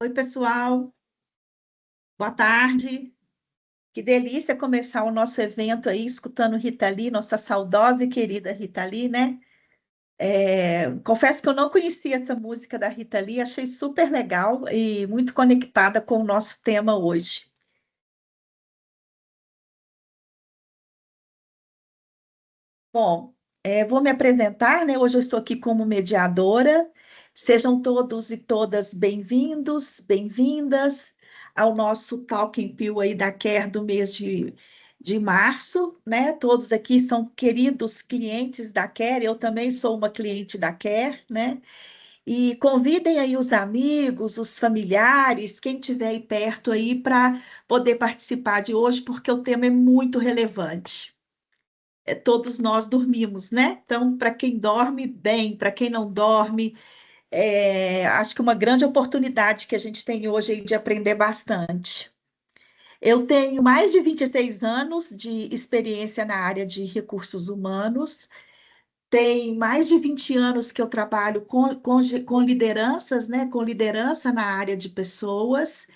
Oi, pessoal. Boa tarde. Que delícia começar o nosso evento aí, escutando Rita Lee, nossa saudosa e querida Rita Lee, né? Confesso que eu não conhecia essa música da Rita Lee, achei super legal e muito conectada com o nosso tema hoje. Bom, vou me apresentar, né? Hoje eu estou aqui como mediadora. Sejam todos e todas bem-vindos, bem-vindas ao nosso Talking Pill aí da Care do mês de março, né? Todos aqui são queridos clientes da Care, eu também sou uma cliente da Care, né? E convidem aí os amigos, os familiares, quem estiver aí perto aí para poder participar de hoje, porque o tema é muito relevante. Todos nós dormimos, né? Então, para quem dorme bem, para quem não dorme, acho que uma grande oportunidade que a gente tem hoje aí de aprender bastante. Eu tenho mais de 26 anos de experiência na área de recursos humanos, tem mais de 20 anos que eu trabalho com lideranças, né? Com liderança na área de pessoas.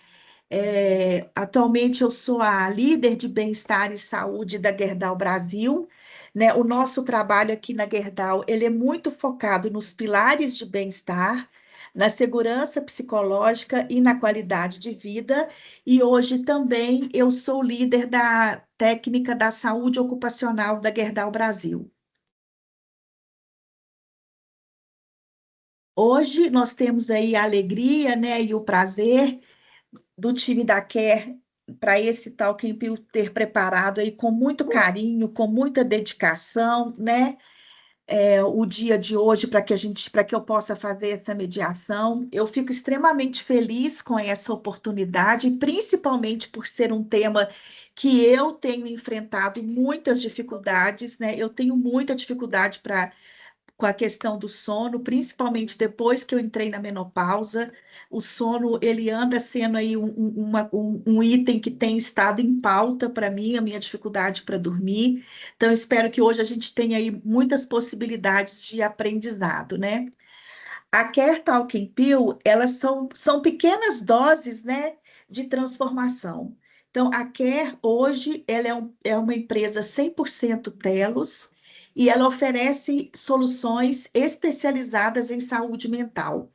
Atualmente eu sou a líder de bem-estar e saúde da Gerdau Brasil, né? O nosso trabalho aqui na Gerdau, ele é muito focado nos pilares de bem-estar, na segurança psicológica e na qualidade de vida. E hoje também eu sou líder da técnica da saúde ocupacional da Gerdau Brasil. Hoje nós temos aí a alegria, né, e o prazer do time da Care para esse Talking Pill ter preparado aí com muito carinho, com muita dedicação, né? O dia de hoje para que eu possa fazer essa mediação. Eu fico extremamente feliz com essa oportunidade, principalmente por ser um tema que eu tenho enfrentado muitas dificuldades, né? Eu tenho muita dificuldade com a questão do sono, principalmente depois que eu entrei na menopausa. O sono, ele anda sendo aí um item que tem estado em pauta para mim, a minha dificuldade para dormir. Então, eu espero que hoje a gente tenha aí muitas possibilidades de aprendizado, né? A Care Talking Pill, elas são pequenas doses, né, de transformação. Então, a Care, hoje, ela é uma empresa 100% telos e ela oferece soluções especializadas em saúde mental,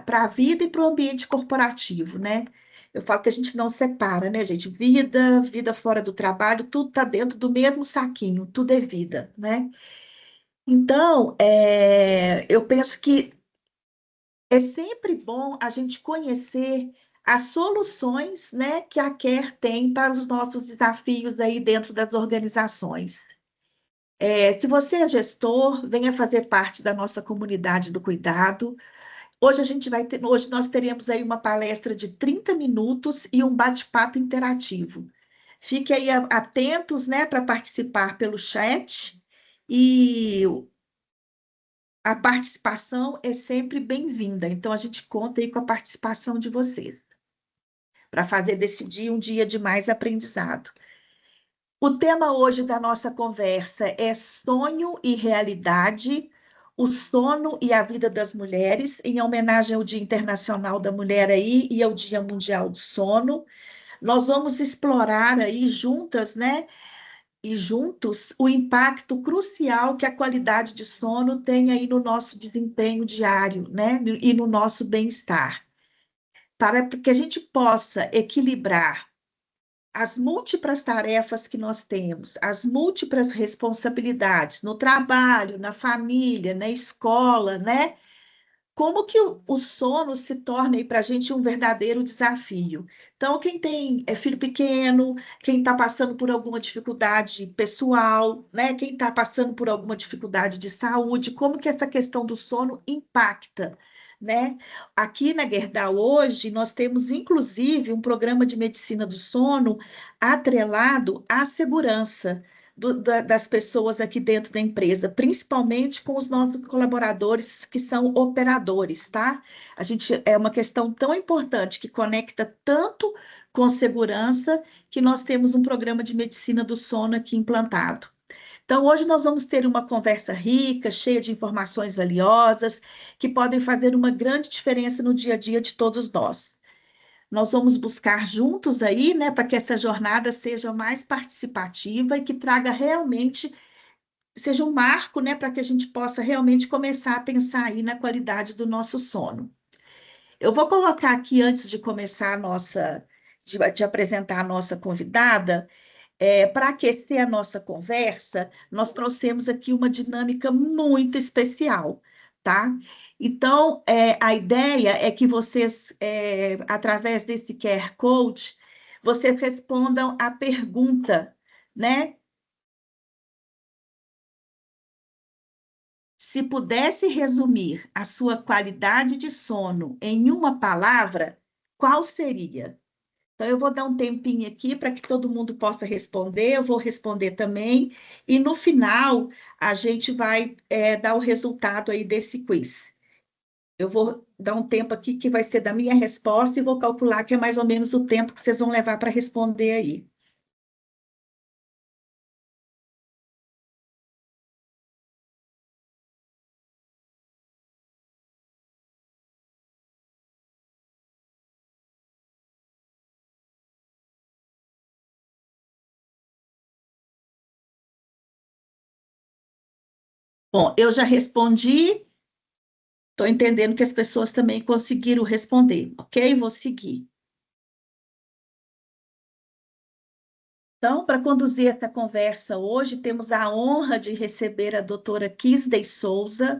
para a vida e para o ambiente corporativo, né? Eu falo que a gente não separa, né, gente? Vida fora do trabalho, tudo está dentro do mesmo saquinho, tudo é vida, né? Então, eu penso que é sempre bom a gente conhecer as soluções, né, que a Care tem para os nossos desafios aí dentro das organizações. Se você é gestor, venha fazer parte da nossa comunidade do cuidado. Hoje nós teremos aí uma palestra de 30 minutos e um bate-papo interativo. Fique aí atentos, né, para participar pelo chat e a participação é sempre bem-vinda, então a gente conta aí com a participação de vocês, para fazer desse dia um dia de mais aprendizado. O tema hoje da nossa conversa é sonho e realidade, o sono e a vida das mulheres, em homenagem ao Dia Internacional da Mulher aí e ao Dia Mundial do Sono. Nós vamos explorar aí juntas, né, e juntos o impacto crucial que a qualidade de sono tem aí no nosso desempenho diário, né? E no nosso bem-estar, para que a gente possa equilibrar as múltiplas tarefas que nós temos, as múltiplas responsabilidades no trabalho, na família, na escola, né? Como que o sono se torna para a gente um verdadeiro desafio? Então, quem tem filho pequeno, quem está passando por alguma dificuldade pessoal, né? Quem está passando por alguma dificuldade de saúde, como que essa questão do sono impacta, né? Aqui na Gerdau hoje, nós temos inclusive um programa de medicina do sono atrelado à segurança das pessoas aqui dentro da empresa, principalmente com os nossos colaboradores que são operadores, tá? A gente é uma questão tão importante que conecta tanto com segurança que nós temos um programa de medicina do sono aqui implantado. Então, hoje nós vamos ter uma conversa rica, cheia de informações valiosas, que podem fazer uma grande diferença no dia a dia de todos nós. Nós vamos buscar juntos aí, né, para que essa jornada seja mais participativa e que traga realmente, seja um marco, né, para que a gente possa realmente começar a pensar aí na qualidade do nosso sono. Eu vou colocar aqui, antes de começar a nossa, de apresentar a nossa convidada, para aquecer a nossa conversa, nós trouxemos aqui uma dinâmica muito especial, tá? Então, a ideia é que vocês, através desse QR Code, vocês respondam a pergunta, né? Se pudesse resumir a sua qualidade de sono em uma palavra, qual seria? Então, eu vou dar um tempinho aqui para que todo mundo possa responder, eu vou responder também, e no final a gente vai dar o resultado aí desse quiz. Eu vou dar um tempo aqui que vai ser da minha resposta e vou calcular que é mais ou menos o tempo que vocês vão levar para responder aí. Bom, eu já respondi, estou entendendo que as pessoas também conseguiram responder, ok? Vou seguir. Então, para conduzir essa conversa hoje, temos a honra de receber a doutora Kisdey Souza.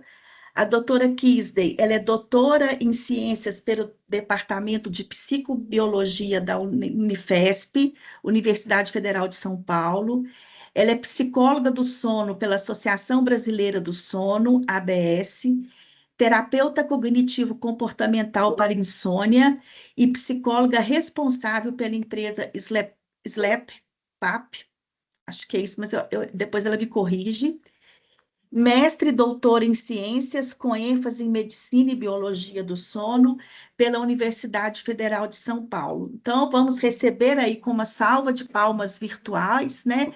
A doutora Kisdey, ela é doutora em ciências pelo Departamento de Psicobiologia da Unifesp, Universidade Federal de São Paulo. Ela é psicóloga do sono pela Associação Brasileira do Sono, ABS, terapeuta cognitivo comportamental para insônia e psicóloga responsável pela empresa Slap PAP, acho que é isso, mas depois ela me corrige. Mestre e doutor em ciências, com ênfase em medicina e biologia do sono, pela Universidade Federal de São Paulo. Então, vamos receber aí com uma salva de palmas virtuais, né?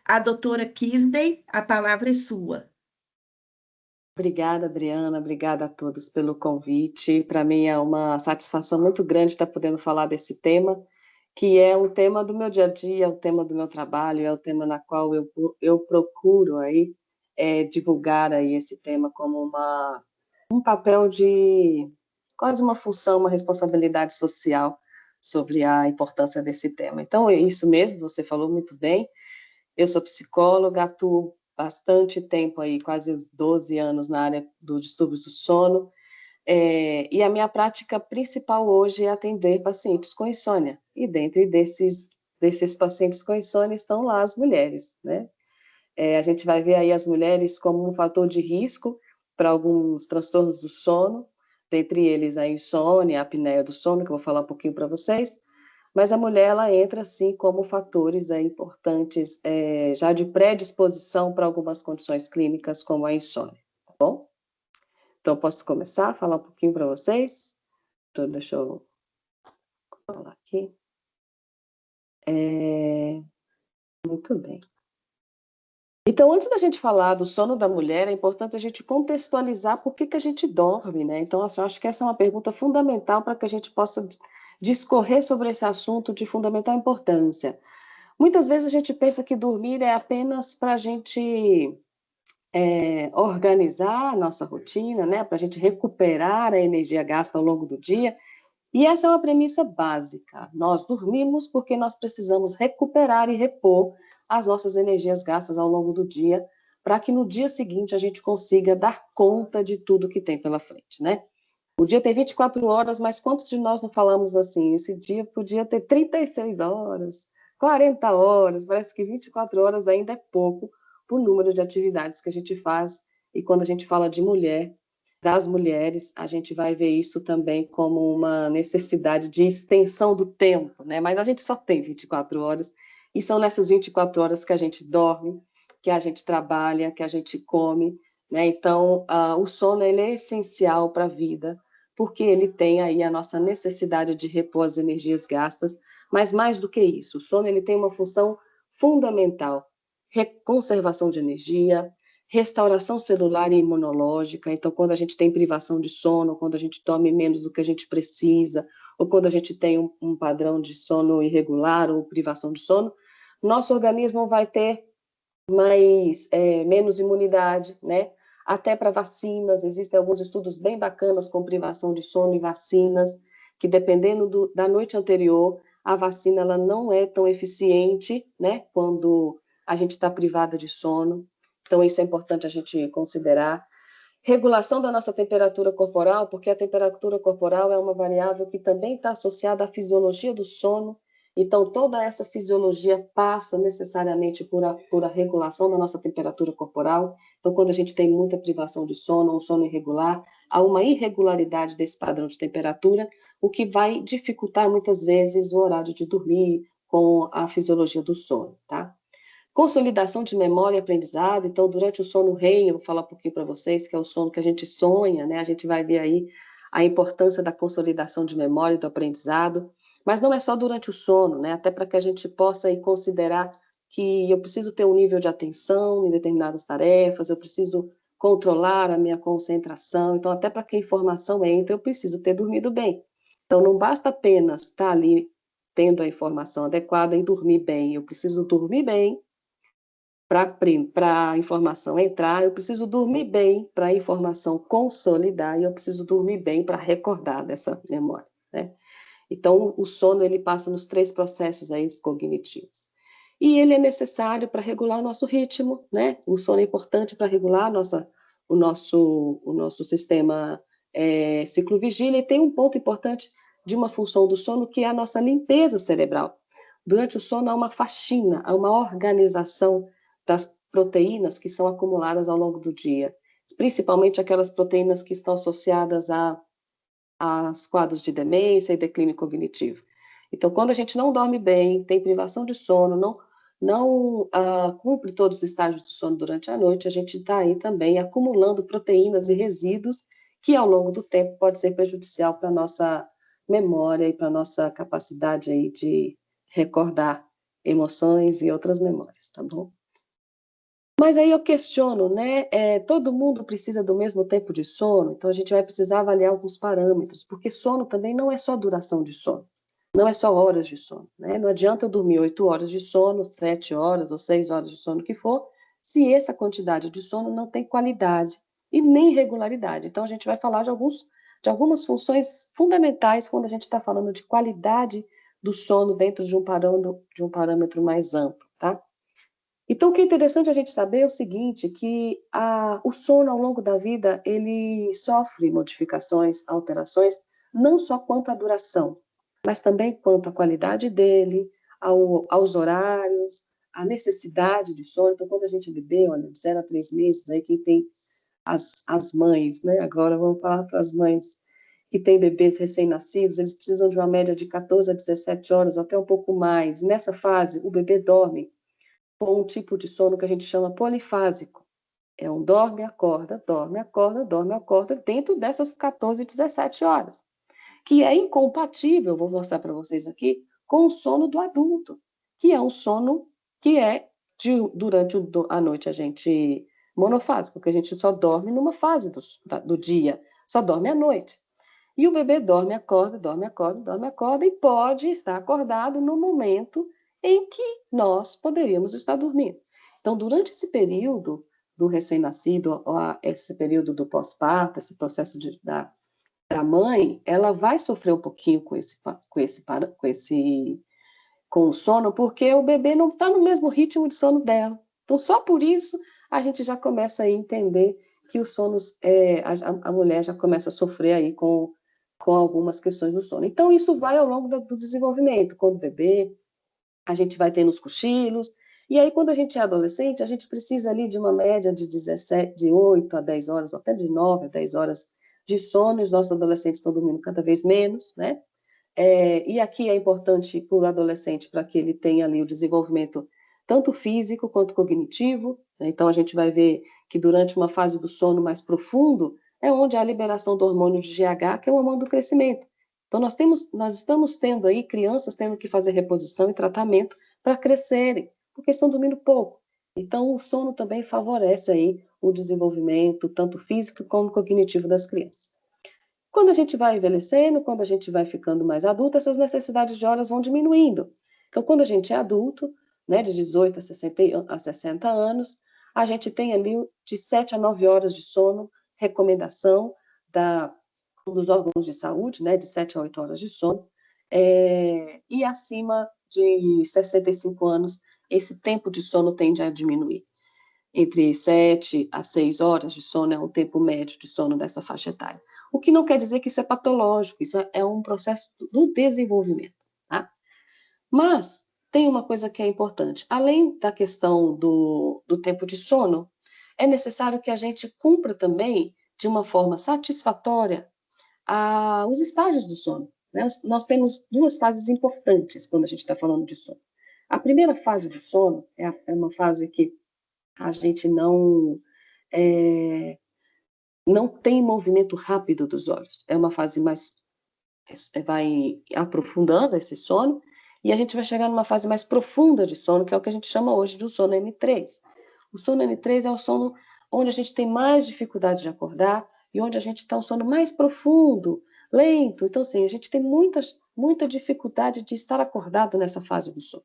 A doutora Kisdey, a palavra é sua. Obrigada, Adriana, obrigada a todos pelo convite. Para mim é uma satisfação muito grande estar podendo falar desse tema, que é um tema do meu dia a dia, é um tema do meu trabalho, é o tema na qual eu procuro aí divulgar aí esse tema como um papel de quase uma função, uma responsabilidade social sobre a importância desse tema. Então, é isso mesmo, você falou muito bem. Eu sou psicóloga, atuo bastante tempo aí, quase 12 anos na área do distúrbios do sono, e a minha prática principal hoje é atender pacientes com insônia, e dentro desses pacientes com insônia estão lá as mulheres, né? A gente vai ver aí as mulheres como um fator de risco para alguns transtornos do sono, dentre eles a insônia, a apneia do sono, que eu vou falar um pouquinho para vocês, mas a mulher, ela entra, sim, como fatores importantes, já de predisposição para algumas condições clínicas, como a insônia, tá bom? Então, posso começar a falar um pouquinho para vocês? Então, deixa eu falar aqui. Muito bem. Então, antes da gente falar do sono da mulher, é importante a gente contextualizar por que a gente dorme, né? Então, assim, eu acho que essa é uma pergunta fundamental para que a gente possa discorrer sobre esse assunto de fundamental importância. Muitas vezes a gente pensa que dormir é apenas para a gente organizar a nossa rotina, né? Para a gente recuperar a energia gasta ao longo do dia. E essa é uma premissa básica. Nós dormimos porque nós precisamos recuperar e repor as nossas energias gastas ao longo do dia, para que no dia seguinte a gente consiga dar conta de tudo que tem pela frente, né? O dia tem 24 horas, mas quantos de nós não falamos assim? Esse dia podia ter 36 horas, 40 horas, parece que 24 horas ainda é pouco para o número de atividades que a gente faz. E quando a gente fala de mulher, das mulheres, a gente vai ver isso também como uma necessidade de extensão do tempo, né? Mas a gente só tem 24 horas, e são nessas 24 horas que a gente dorme, que a gente trabalha, que a gente come, né? Então, o sono ele é essencial para a vida, porque ele tem aí a nossa necessidade de repor as energias gastas, mas mais do que isso, o sono ele tem uma função fundamental, conservação de energia, restauração celular e imunológica. Então, quando a gente tem privação de sono, quando a gente dorme menos do que a gente precisa, ou quando a gente tem um padrão de sono irregular ou privação de sono, nosso organismo vai ter menos imunidade, né? Até para vacinas, existem alguns estudos bem bacanas com privação de sono e vacinas, que dependendo da noite anterior, a vacina ela não é tão eficiente, né? Quando a gente está privada de sono. Então, isso é importante a gente considerar. Regulação da nossa temperatura corporal, porque a temperatura corporal é uma variável que também está associada à fisiologia do sono. Então, toda essa fisiologia passa necessariamente por a regulação da nossa temperatura corporal. Então, quando a gente tem muita privação de sono, um sono irregular, há uma irregularidade desse padrão de temperatura, o que vai dificultar muitas vezes o horário de dormir com a fisiologia do sono, tá? Consolidação de memória e aprendizado. Então, durante o sono REM, eu vou falar um pouquinho para vocês, que é o sono que a gente sonha, né? A gente vai ver aí a importância da consolidação de memória e do aprendizado, mas não é só durante o sono, né? Até para que a gente possa aí considerar que eu preciso ter um nível de atenção em determinadas tarefas, eu preciso controlar a minha concentração. Então, até para que a informação entre, eu preciso ter dormido bem. Então, não basta apenas estar ali tendo a informação adequada e dormir bem. Eu preciso dormir bem para a informação entrar, eu preciso dormir bem para a informação consolidar e eu preciso dormir bem para recordar dessa memória, né? Então, o sono, ele passa nos 3 processos aí cognitivos. E ele é necessário para regular o nosso ritmo, né? O sono é importante para regular o nosso sistema ciclo-vigília, e tem um ponto importante de uma função do sono, que é a nossa limpeza cerebral. Durante o sono há uma faxina, há uma organização das proteínas que são acumuladas ao longo do dia, principalmente aquelas proteínas que estão associadas aos quadros de demência e declínio cognitivo. Então, quando a gente não dorme bem, tem privação de sono, não cumpre todos os estágios do sono durante a noite, a gente está aí também acumulando proteínas e resíduos que, ao longo do tempo, pode ser prejudicial para a nossa memória e para a nossa capacidade aí de recordar emoções e outras memórias, tá bom? Mas aí eu questiono, né? Todo mundo precisa do mesmo tempo de sono, então a gente vai precisar avaliar alguns parâmetros, porque sono também não é só duração de sono, não é só horas de sono, né? Não adianta eu dormir 8 horas de sono, 7 horas ou 6 horas de sono que for, se essa quantidade de sono não tem qualidade e nem regularidade. Então a gente vai falar de algumas funções fundamentais quando a gente está falando de qualidade do sono dentro de um parâmetro mais amplo, tá? Então, o que é interessante a gente saber é o seguinte, que o sono ao longo da vida, ele sofre modificações, alterações, não só quanto à duração, mas também quanto à qualidade dele, aos horários, à necessidade de sono. Então, quando a gente é bebê, olha, de 0 a 3 meses, aí quem tem as mães, né? Agora vamos falar para as mães que têm bebês recém-nascidos, eles precisam de uma média de 14 a 17 horas, ou até um pouco mais. Nessa fase, o bebê dorme com um tipo de sono que a gente chama polifásico. É um dorme, acorda, dorme, acorda, dorme, acorda, dentro dessas 14, 17 horas, que é incompatível, vou mostrar para vocês aqui, com o sono do adulto, que é um sono que durante a noite a gente monofásico, porque a gente só dorme numa fase do dia, só dorme à noite. E o bebê dorme, acorda, dorme, acorda, dorme, acorda, e pode estar acordado no momento em que nós poderíamos estar dormindo. Então, durante esse período do recém-nascido, esse período do pós-parto, esse processo da mãe, ela vai sofrer um pouquinho com o sono, porque o bebê não está no mesmo ritmo de sono dela. Então, só por isso, a gente já começa a entender que os sonos, a mulher já começa a sofrer aí com algumas questões do sono. Então, isso vai ao longo do desenvolvimento. Quando bebê, a gente vai tendo os cochilos, e aí quando a gente é adolescente, a gente precisa ali de uma média de 8 a 10 horas, ou até de 9 a 10 horas de sono, e os nossos adolescentes estão dormindo cada vez menos, né? E aqui é importante para o adolescente, para que ele tenha ali o desenvolvimento tanto físico quanto cognitivo, né? Então a gente vai ver que durante uma fase do sono mais profundo, é onde há a liberação do hormônio de GH, que é o hormônio do crescimento. Então, nós estamos tendo aí crianças tendo que fazer reposição e tratamento para crescerem, porque estão dormindo pouco. Então, o sono também favorece aí o desenvolvimento, tanto físico como cognitivo das crianças. Quando a gente vai envelhecendo, quando a gente vai ficando mais adulto, essas necessidades de horas vão diminuindo. Então, quando a gente é adulto, né, de 18 a 60 anos, a gente tem ali de 7 a 9 horas de sono, recomendação dos órgãos de saúde, né, de 7 a 8 horas de sono, e acima de 65 anos, esse tempo de sono tende a diminuir. Entre 7 a 6 horas de sono é um tempo médio de sono dessa faixa etária. O que não quer dizer que isso é patológico, isso é um processo do desenvolvimento, tá? Mas tem uma coisa que é importante. Além da questão do tempo de sono, é necessário que a gente cumpra também, de uma forma satisfatória, os estágios do sono. Né? Nós temos duas fases importantes quando a gente está falando de sono. A primeira fase do sono é uma fase que a gente não tem movimento rápido dos olhos. É uma fase mais vai aprofundando esse sono e a gente vai chegar numa fase mais profunda de sono, que é o que a gente chama hoje de sono N3. O sono N3 é o sono onde a gente tem mais dificuldade de acordar e onde a gente está um sono mais profundo, lento. Então, assim, a gente tem muita dificuldade de estar acordado nessa fase do sono.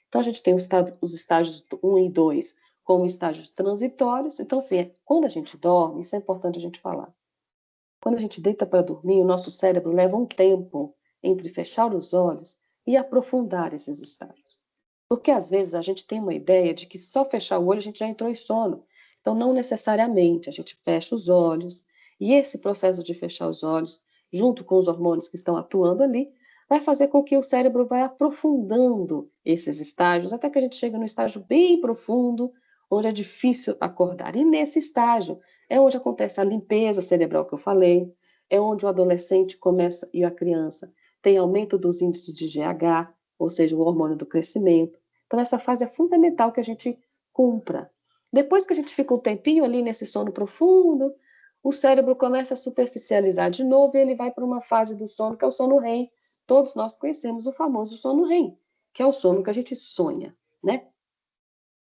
Então, a gente tem os estágios 1 e 2 como estágios transitórios. Então, assim, quando a gente dorme, isso é importante a gente falar. Quando a gente deita para dormir, o nosso cérebro leva um tempo entre fechar os olhos e aprofundar esses estágios. Porque às vezes a gente tem uma ideia de que só fechar o olho a gente já entrou em sono. Então, não necessariamente, a gente fecha os olhos e esse processo de fechar os olhos, junto com os hormônios que estão atuando ali, vai fazer com que o cérebro vá aprofundando esses estágios, até que a gente chega no estágio bem profundo, onde é difícil acordar. E nesse estágio é onde acontece a limpeza cerebral que eu falei, é onde o adolescente começa e a criança tem aumento dos índices de GH, ou seja, o hormônio do crescimento. Então, essa fase é fundamental que a gente cumpra. Depois que a gente fica um tempinho ali nesse sono profundo, o cérebro começa a superficializar de novo e ele vai para uma fase do sono que é o sono REM. Todos nós conhecemos o famoso sono REM, que é o sono que a gente sonha, né?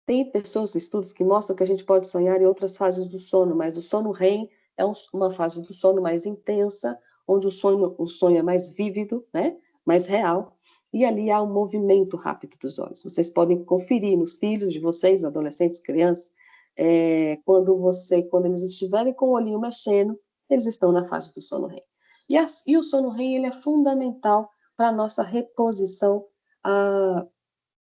Tem pessoas, estudos que mostram que a gente pode sonhar em outras fases do sono, mas o sono REM é uma fase do sono mais intensa, onde o sonho é mais vívido, né? Mais real, e ali há um movimento rápido dos olhos. Vocês podem conferir nos filhos de vocês, adolescentes, crianças, quando eles estiverem com o olhinho mexendo, eles estão na fase do sono REM. E o sono REM ele é fundamental para a nossa reposição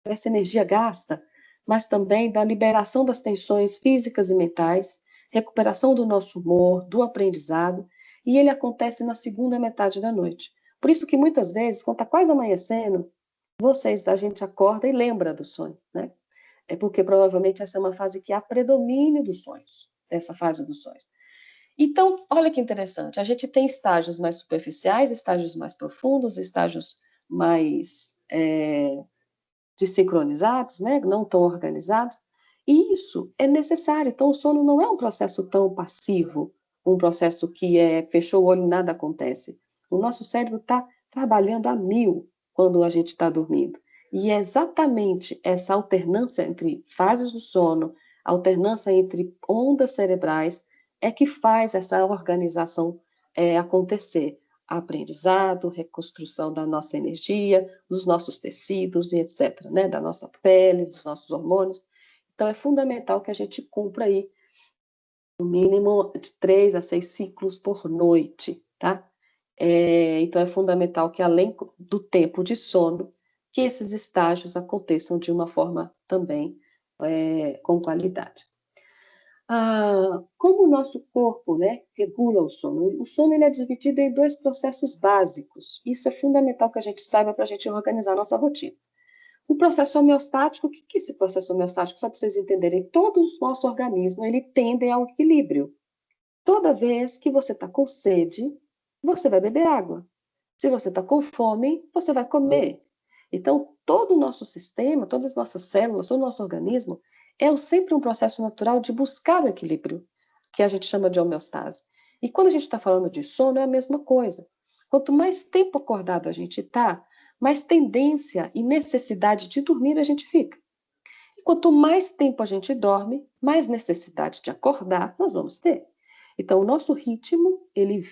dessa energia gasta, mas também da liberação das tensões físicas e mentais, recuperação do nosso humor, do aprendizado, e ele acontece na segunda metade da noite. Por isso que muitas vezes, quando está quase amanhecendo, a gente acorda e lembra do sonho, né? É porque provavelmente essa é uma fase que há predomínio dos sonhos, essa fase dos sonhos. Então, olha que interessante, a gente tem estágios mais superficiais, estágios mais profundos, estágios mais desincronizados, né? Não tão organizados, e isso é necessário. Então, o sono não é um processo tão passivo, um processo que fechou o olho e nada acontece. O nosso cérebro está trabalhando a mil quando a gente está dormindo. E é exatamente essa alternância entre fases do sono, alternância entre ondas cerebrais, é que faz essa organização acontecer. Aprendizado, reconstrução da nossa energia, dos nossos tecidos e etc., né? Da nossa pele, dos nossos hormônios. Então, é fundamental que a gente cumpra aí, no mínimo, de 3 a 6 ciclos por noite, tá? Então, é fundamental que, além do tempo de sono, que esses estágios aconteçam de uma forma também com qualidade. Como o nosso corpo, né, regula o sono? O sono ele é dividido em dois processos básicos. Isso é fundamental que a gente saiba para a gente organizar a nossa rotina. O processo homeostático, o que é esse processo homeostático? Só para vocês entenderem, todo o nosso organismo ele tende ao equilíbrio. Toda vez que você está com sede, você vai beber água. Se você está com fome, você vai comer. Então, todo o nosso sistema, todas as nossas células, todo o nosso organismo é sempre um processo natural de buscar o equilíbrio, que a gente chama de homeostase. E quando a gente está falando de sono, é a mesma coisa. Quanto mais tempo acordado a gente está, mais tendência e necessidade de dormir a gente fica. quanto mais tempo a gente dorme, mais necessidade de acordar nós vamos ter. Então, o nosso ritmo, ele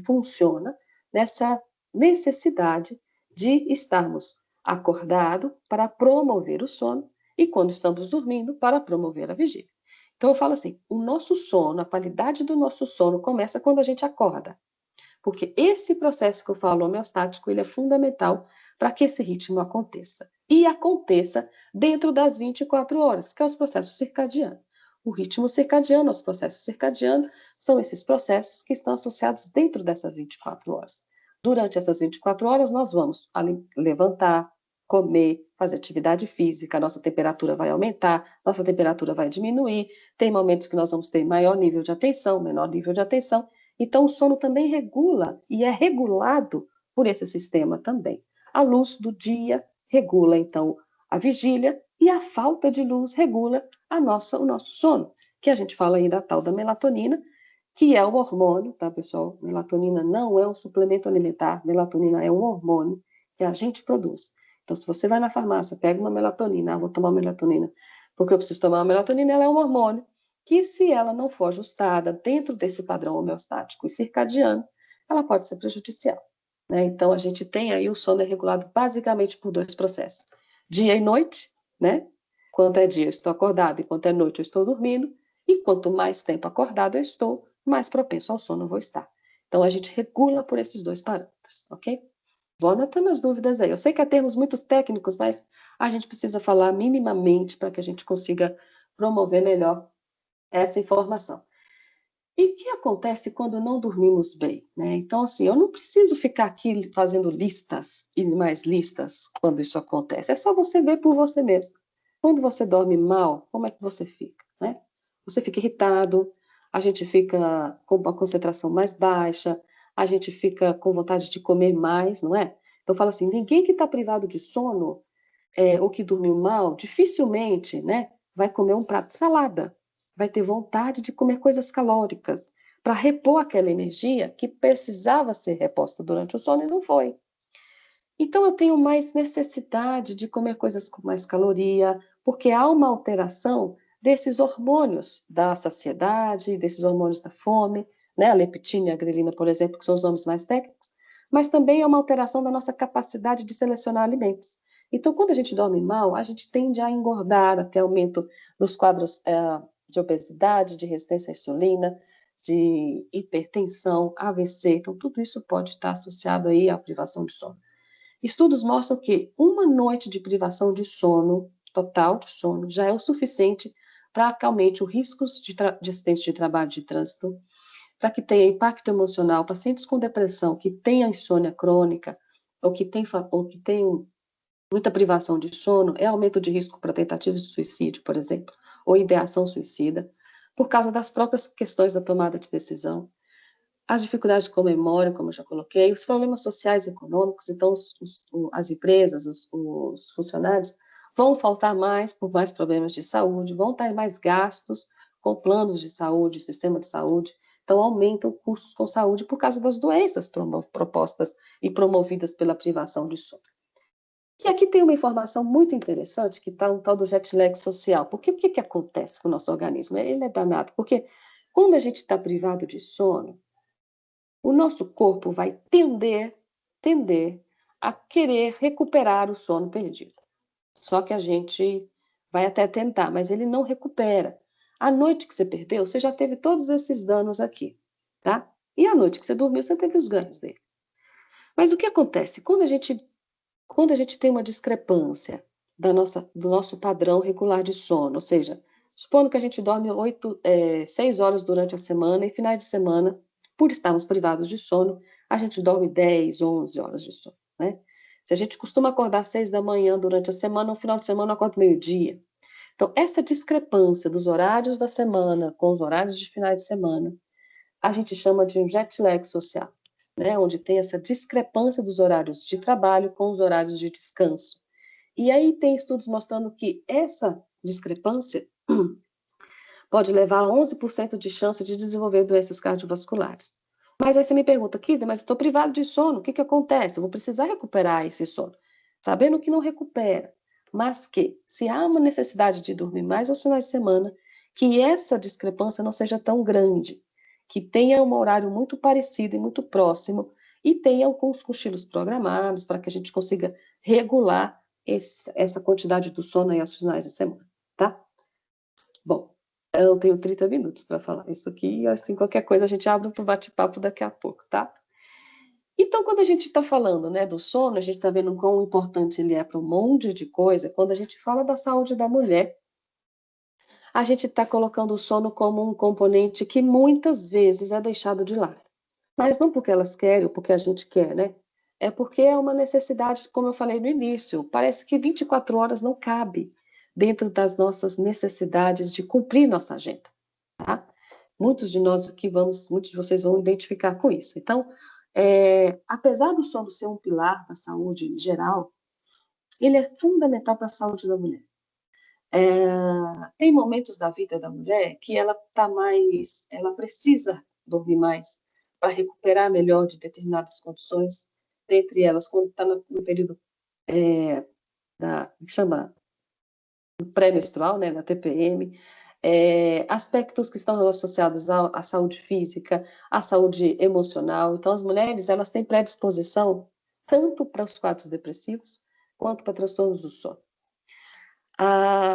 funciona nessa necessidade de estarmos acordados para promover o sono e, quando estamos dormindo, para promover a vigília. Então, eu falo assim, o nosso sono, a qualidade do nosso sono começa quando a gente acorda. Porque esse processo que eu falo homeostático, ele é fundamental para que esse ritmo aconteça. E aconteça dentro das 24 horas, que é os processos circadianos. O ritmo circadiano, os processos circadianos, são esses processos que estão associados dentro dessas 24 horas. Durante essas 24 horas, nós vamos levantar, comer, fazer atividade física, nossa temperatura vai aumentar, nossa temperatura vai diminuir, tem momentos que nós vamos ter maior nível de atenção, menor nível de atenção, então, o sono também regula e é regulado por esse sistema também. A luz do dia regula, então, a vigília e a falta de luz regula o nosso sono, que a gente fala aí da tal da melatonina, que é o hormônio, tá, pessoal? Melatonina não é um suplemento alimentar, melatonina é um hormônio que a gente produz. Então, se você vai na farmácia, pega uma melatonina, vou tomar melatonina, porque eu preciso tomar uma melatonina, ela é um hormônio, que se ela não for ajustada dentro desse padrão homeostático e circadiano, ela pode ser prejudicial. Né? Então, a gente tem aí o sono é regulado basicamente por dois processos. Dia e noite, né? Quanto é dia eu estou acordado e quanto é noite eu estou dormindo, e quanto mais tempo acordado eu estou, mais propenso ao sono eu vou estar. Então, a gente regula por esses dois parâmetros, ok? Vou anotando as dúvidas aí. Eu sei que há termos muito técnicos, mas a gente precisa falar minimamente para que a gente consiga promover melhor essa informação. E o que acontece quando não dormimos bem? Né? Então, assim, eu não preciso ficar aqui fazendo listas e mais listas quando isso acontece. É só você ver por você mesmo. Quando você dorme mal, como é que você fica? Né? Você fica irritado, a gente fica com uma concentração mais baixa, a gente fica com vontade de comer mais, não é? Então, fala assim, ninguém que está privado de sono ou que dormiu mal, dificilmente, né, vai comer um prato de salada, vai ter vontade de comer coisas calóricas para repor aquela energia que precisava ser reposta durante o sono e não foi. Então eu tenho mais necessidade de comer coisas com mais caloria, porque há uma alteração desses hormônios da saciedade, desses hormônios da fome, né, a leptina e a grelina, por exemplo, que são os nomes mais técnicos, mas também é uma alteração da nossa capacidade de selecionar alimentos. Então, quando a gente dorme mal, a gente tende a engordar, a ter aumento dos quadros de obesidade, de resistência à insulina, de hipertensão, AVC. Então, tudo isso pode estar associado aí à privação de sono. Estudos mostram que uma noite de privação de sono, total de sono, já é o suficiente para que aumente os riscos de acidente de trabalho, de trânsito, para que tenha impacto emocional. Pacientes com depressão que têm a insônia crônica ou que têm muita privação de sono, é aumento de risco para tentativas de suicídio, por exemplo, ou ideação suicida, por causa das próprias questões da tomada de decisão. As dificuldades com memória, como eu já coloquei, os problemas sociais e econômicos, então as empresas, os funcionários vão faltar mais por mais problemas de saúde, vão ter mais gastos com planos de saúde, sistema de saúde, então aumentam custos com saúde por causa das doenças propostas e promovidas pela privação de sono. E aqui tem uma informação muito interessante, que está um tal do jet lag social. Porque o que acontece com o nosso organismo? Ele é danado, porque quando a gente está privado de sono, o nosso corpo vai tender a querer recuperar o sono perdido. Só que a gente vai até tentar, mas ele não recupera. A noite que você perdeu, você já teve todos esses danos aqui, tá? E a noite que você dormiu, você teve os ganhos dele. Mas o que acontece? Quando a gente tem uma discrepância do nosso padrão regular de sono, ou seja, supondo que a gente dorme 6 horas durante a semana e finais de semana, por estarmos privados de sono, a gente dorme 10, 11 horas de sono, né? Se a gente costuma acordar às 6 da manhã durante a semana, no final de semana acorda meio-dia. Então, essa discrepância dos horários da semana com os horários de finais de semana, a gente chama de um jet lag social, né? Onde tem essa discrepância dos horários de trabalho com os horários de descanso. E aí tem estudos mostrando que essa discrepância pode levar a 11% de chance de desenvolver doenças cardiovasculares. Mas aí você me pergunta, Kisa, mas eu estou privado de sono, o que acontece? Eu vou precisar recuperar esse sono. Sabendo que não recupera. mas que, se há uma necessidade de dormir mais aos finais de semana, que essa discrepância não seja tão grande, que tenha um horário muito parecido e muito próximo, e tenha alguns cochilos programados para que a gente consiga regular essa quantidade do sono aí aos finais de semana, tá? Bom, eu tenho 30 minutos para falar isso aqui, e assim, qualquer coisa a gente abre para o bate-papo daqui a pouco, tá? Então, quando a gente está falando, né, do sono, a gente está vendo quão importante ele é para um monte de coisa. Quando a gente fala da saúde da mulher, a gente está colocando o sono como um componente que muitas vezes é deixado de lado. Mas não porque elas querem ou porque a gente quer, né? É porque é uma necessidade, como eu falei no início, parece que 24 horas não cabe dentro das nossas necessidades de cumprir nossa agenda, tá? Muitos de nós aqui muitos de vocês vão identificar com isso. Então, apesar do sono ser um pilar da saúde geral, ele é fundamental para a saúde da mulher. Tem momentos da vida da mulher que ela precisa dormir mais para recuperar melhor de determinadas condições, dentre elas, quando está no período chama pré-menstrual, né, na TPM, aspectos que estão associados à saúde física, à saúde emocional. Então, as mulheres, elas têm predisposição tanto para os quadros depressivos quanto para transtornos do sono.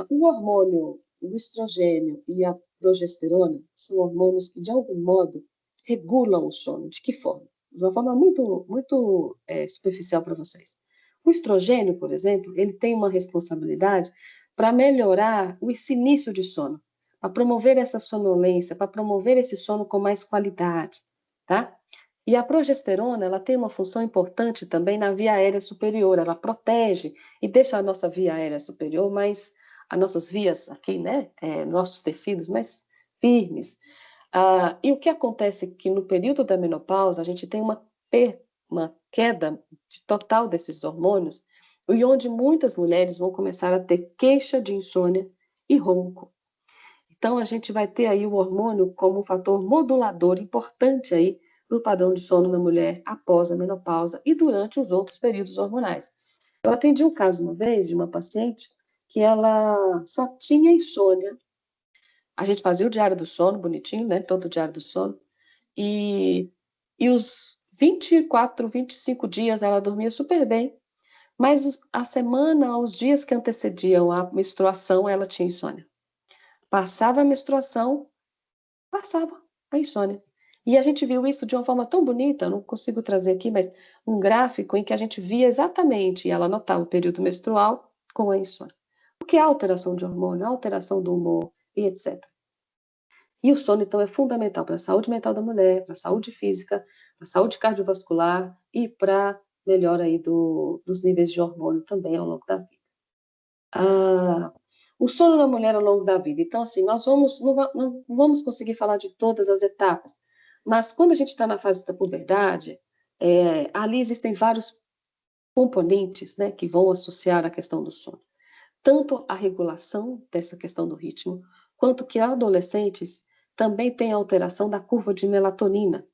O hormônio, o estrogênio e a progesterona são hormônios que, de algum modo, regulam o sono. De que forma? De uma forma muito, muito superficial para vocês. O estrogênio, por exemplo, ele tem uma responsabilidade para melhorar esse início de sono, para promover essa sonolência, para promover esse sono com mais qualidade, tá? E a progesterona, ela tem uma função importante também na via aérea superior, ela protege e deixa a nossa via aérea superior mais, as nossas vias aqui, né, nossos tecidos mais firmes. E o que acontece é que no período da menopausa, a gente tem uma queda total desses hormônios, e onde muitas mulheres vão começar a ter queixa de insônia e ronco. Então, a gente vai ter aí o hormônio como um fator modulador importante aí do padrão de sono da mulher após a menopausa e durante os outros períodos hormonais. Eu atendi um caso uma vez de uma paciente que ela só tinha insônia. A gente fazia o diário do sono, bonitinho, né? Todo o diário do sono. E os 24, 25 dias ela dormia super bem. Mas a semana, os dias que antecediam a menstruação, ela tinha insônia. Passava a menstruação, passava a insônia. E a gente viu isso de uma forma tão bonita, não consigo trazer aqui, mas um gráfico em que a gente via exatamente, e ela anotava o período menstrual com a insônia. O que é alteração de hormônio, alteração do humor e etc. E o sono, então, é fundamental para a saúde mental da mulher, para a saúde física, para a saúde cardiovascular e para melhora aí dos níveis de hormônio também ao longo da vida. O sono da mulher ao longo da vida. Então, assim, nós não vamos conseguir falar de todas as etapas, mas quando a gente está na fase da puberdade, ali existem vários componentes, né, que vão associar a questão do sono. Tanto a regulação dessa questão do ritmo, quanto que adolescentes também têm alteração da curva de melatonina.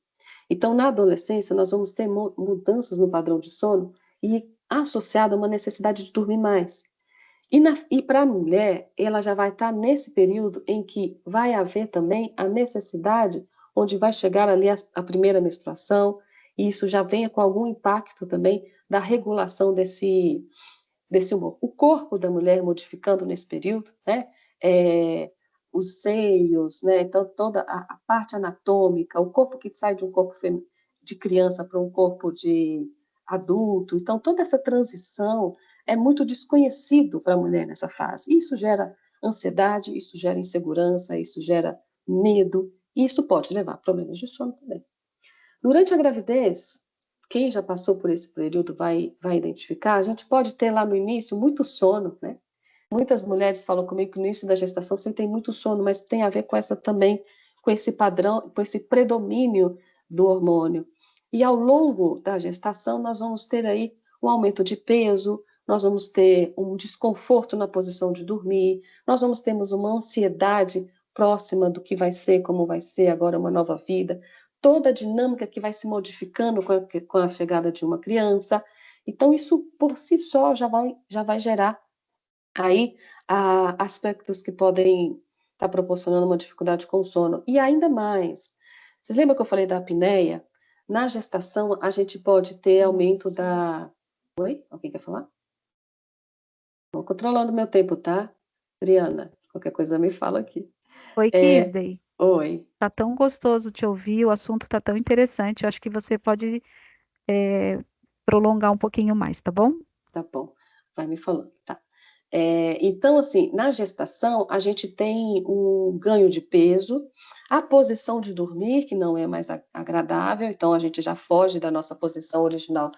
Então, na adolescência, nós vamos ter mudanças no padrão de sono e associado a uma necessidade de dormir mais. E para a mulher, ela já vai estar nesse período em que vai haver também a necessidade, onde vai chegar ali a primeira menstruação, e isso já venha com algum impacto também da regulação desse humor. O corpo da mulher modificando nesse período, né? Os seios, né? Então, toda a parte anatômica, o corpo que sai de um corpo de criança para um corpo de adulto. Então, toda essa transição é muito desconhecido para a mulher nessa fase. Isso gera ansiedade, isso gera insegurança, isso gera medo, e isso pode levar a problemas de sono também. Durante a gravidez, quem já passou por esse período vai identificar, a gente pode ter lá no início muito sono, né? Muitas mulheres falam comigo que no início da gestação sentem muito sono, mas tem a ver com essa também, com esse padrão, com esse predomínio do hormônio. E ao longo da gestação, nós vamos ter aí um aumento de peso, nós vamos ter um desconforto na posição de dormir, nós vamos termos uma ansiedade próxima do que vai ser, como vai ser agora uma nova vida, toda a dinâmica que vai se modificando com a chegada de uma criança. Então, isso por si só já vai gerar Aí, há aspectos que podem estar proporcionando uma dificuldade com o sono. E ainda mais, vocês lembram que eu falei da apneia? Na gestação, a gente pode ter aumento Isso. da... Oi? Alguém quer falar? Estou controlando meu tempo, tá? Adriana, qualquer coisa me fala aqui. Oi, É, Kisday. oi, Tá tão gostoso te ouvir, o assunto tá tão interessante. Eu acho que você pode prolongar um pouquinho mais, tá bom? tá bom, vai me falando, tá? Então, assim, na gestação, a gente tem um ganho de peso, a posição de dormir, que não é mais agradável, então a gente já foge da nossa posição original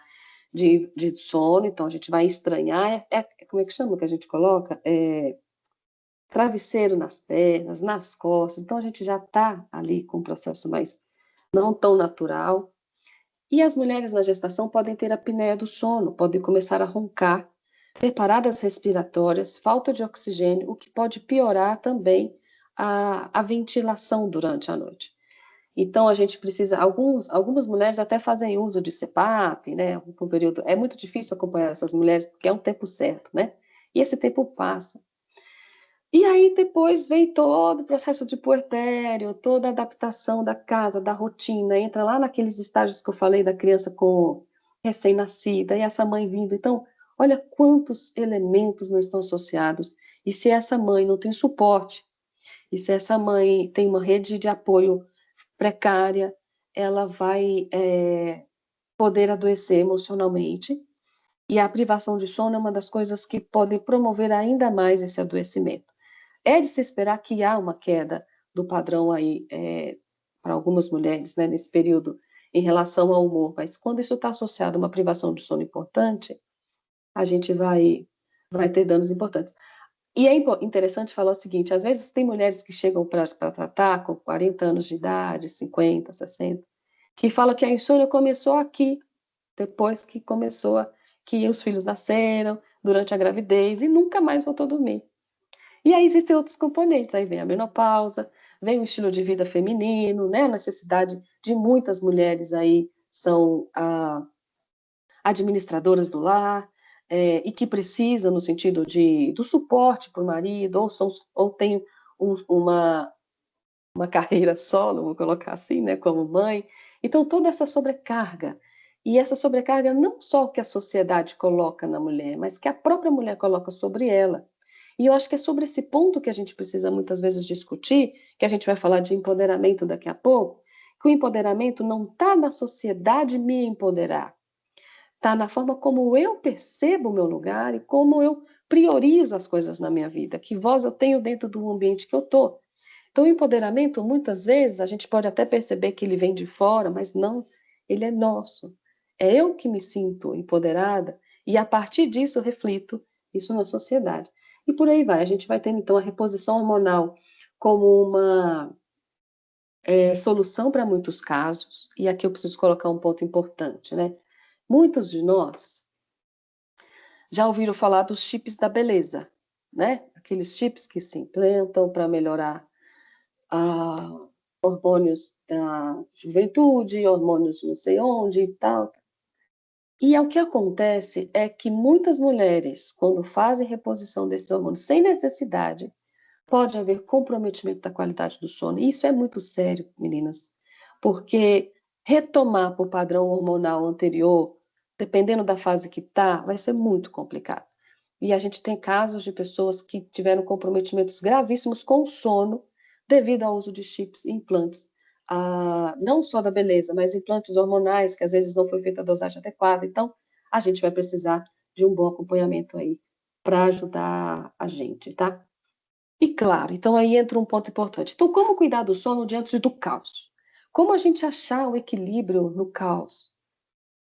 de sono, então a gente vai estranhar, como é que chama que a gente coloca? Travesseiro nas pernas, nas costas, então a gente já está ali com um processo mais não tão natural. E as mulheres na gestação podem ter apneia do sono, podem começar a roncar, ter paradas respiratórias, falta de oxigênio, o que pode piorar também a ventilação durante a noite. Então, a gente precisa, algumas mulheres até fazem uso de CPAP, né? Um período, é muito difícil acompanhar essas mulheres, porque é um tempo certo, né? E esse tempo passa. E aí depois vem todo o processo de puerpério, toda a adaptação da casa, da rotina, entra lá naqueles estágios que eu falei da criança com recém-nascida e essa mãe vindo. Então, olha quantos elementos não estão associados. E se essa mãe não tem suporte, e se essa mãe tem uma rede de apoio precária, ela vai poder adoecer emocionalmente. E a privação de sono é uma das coisas que pode promover ainda mais esse adoecimento. É de se esperar que há uma queda do padrão aí para algumas mulheres, né, nesse período, em relação ao humor, mas quando isso está associado a uma privação de sono importante, a gente vai ter danos importantes. E é interessante falar o seguinte, às vezes tem mulheres que chegam para tratar com 40 anos de idade, 50, 60, que falam que a insônia começou aqui, depois que que os filhos nasceram, durante a gravidez, e nunca mais voltou a dormir. E aí existem outros componentes, aí vem a menopausa, vem o estilo de vida feminino, né? A necessidade de muitas mulheres aí são administradoras do lar, e que precisam no sentido do suporte para o marido, ou tem uma carreira solo, vou colocar assim, né, como mãe. Então, toda essa sobrecarga, e essa sobrecarga não só que a sociedade coloca na mulher, mas que a própria mulher coloca sobre ela. E eu acho que é sobre esse ponto que a gente precisa muitas vezes discutir, que a gente vai falar de empoderamento daqui a pouco, que o empoderamento não está na sociedade me empoderar, está na forma como eu percebo o meu lugar e como eu priorizo as coisas na minha vida, que voz eu tenho dentro do ambiente que eu estou. Então, o empoderamento, muitas vezes, a gente pode até perceber que ele vem de fora, mas não, ele é nosso. É eu que me sinto empoderada e, a partir disso, eu reflito isso na sociedade. E por aí vai. A gente vai tendo, então, a reposição hormonal como uma solução para muitos casos. E aqui eu preciso colocar um ponto importante, né? Muitos de nós já ouviram falar dos chips da beleza, né? Aqueles chips que se implantam para melhorar hormônios da juventude, hormônios não sei onde e tal. E o que acontece é que muitas mulheres, quando fazem reposição desses hormônios sem necessidade, pode haver comprometimento da qualidade do sono. E isso é muito sério, meninas, porque retomar para o padrão hormonal anterior, dependendo da fase que está, vai ser muito complicado. E a gente tem casos de pessoas que tiveram comprometimentos gravíssimos com o sono devido ao uso de chips e implantes, não só da beleza, mas implantes hormonais, que às vezes não foi feita a dosagem adequada. Então, a gente vai precisar de um bom acompanhamento aí para ajudar a gente, tá? E claro, então aí entra um ponto importante. Então, como cuidar do sono diante do caos? Como a gente achar o equilíbrio no caos?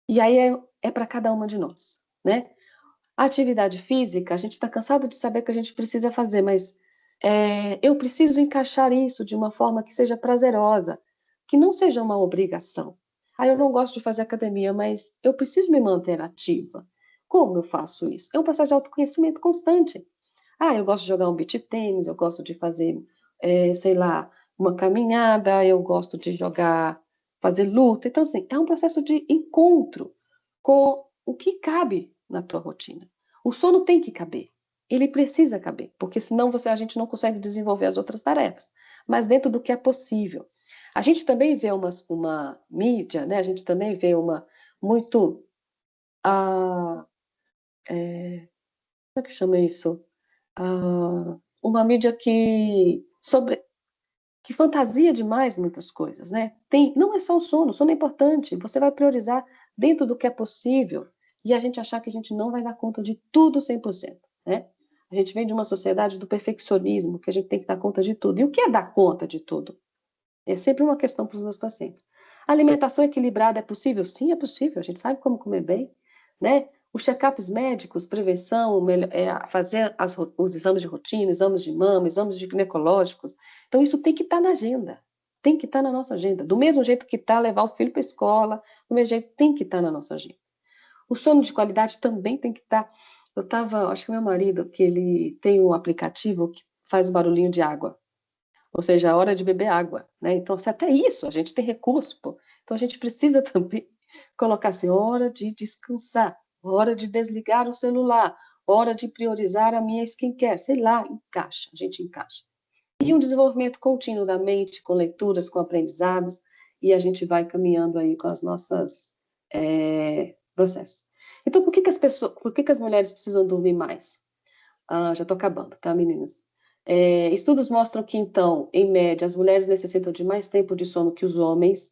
E aí é para cada uma de nós, né? A atividade física, a gente está cansado de saber que a gente precisa fazer, mas eu preciso encaixar isso de uma forma que seja prazerosa, que não seja uma obrigação. Ah, eu não gosto de fazer academia, mas eu preciso me manter ativa. Como eu faço isso? É um processo de autoconhecimento constante. Ah, eu gosto de jogar um beach tênis, eu gosto de fazer, sei lá, uma caminhada, eu gosto de fazer luta. Então, assim, é um processo de encontro com o que cabe na tua rotina. O sono tem que caber. ele precisa caber, porque senão a gente não consegue desenvolver as outras tarefas, mas dentro do que é possível. A gente também vê uma mídia, né? A gente também vê muito como é que chama isso? Uma mídia que fantasia demais muitas coisas, né? Não é só o sono é importante, você vai priorizar dentro do que é possível, e a gente achar que a gente não vai dar conta de tudo 100%, né? A gente vem de uma sociedade do perfeccionismo, que a gente tem que dar conta de tudo. E o que é dar conta de tudo? É sempre uma questão para os meus pacientes. A alimentação equilibrada é possível? Sim, é possível. A gente sabe como comer bem, né? Os check-ups médicos, prevenção, fazer os exames de rotina, exames de mama, exames ginecológicos. Então, isso tem que estar na agenda. Tem que estar na nossa agenda. Do mesmo jeito que está levar o filho para a escola, do mesmo jeito tem que estar na nossa agenda. O sono de qualidade também tem que estar. Acho que meu marido, que ele tem um aplicativo que faz o barulhinho de água. Ou seja, a hora de beber água, né? Então, se até isso, a gente tem recurso, pô. Então, a gente precisa também colocar assim, hora de descansar, hora de desligar o celular, hora de priorizar a minha skincare, sei lá, encaixa, a gente encaixa. E um desenvolvimento contínuo da mente, com leituras, com aprendizados, e a gente vai caminhando aí com as nossas processos. Então, por que as mulheres precisam dormir mais? Já estou acabando, tá, meninas? Estudos mostram que, então, em média, as mulheres necessitam de mais tempo de sono que os homens,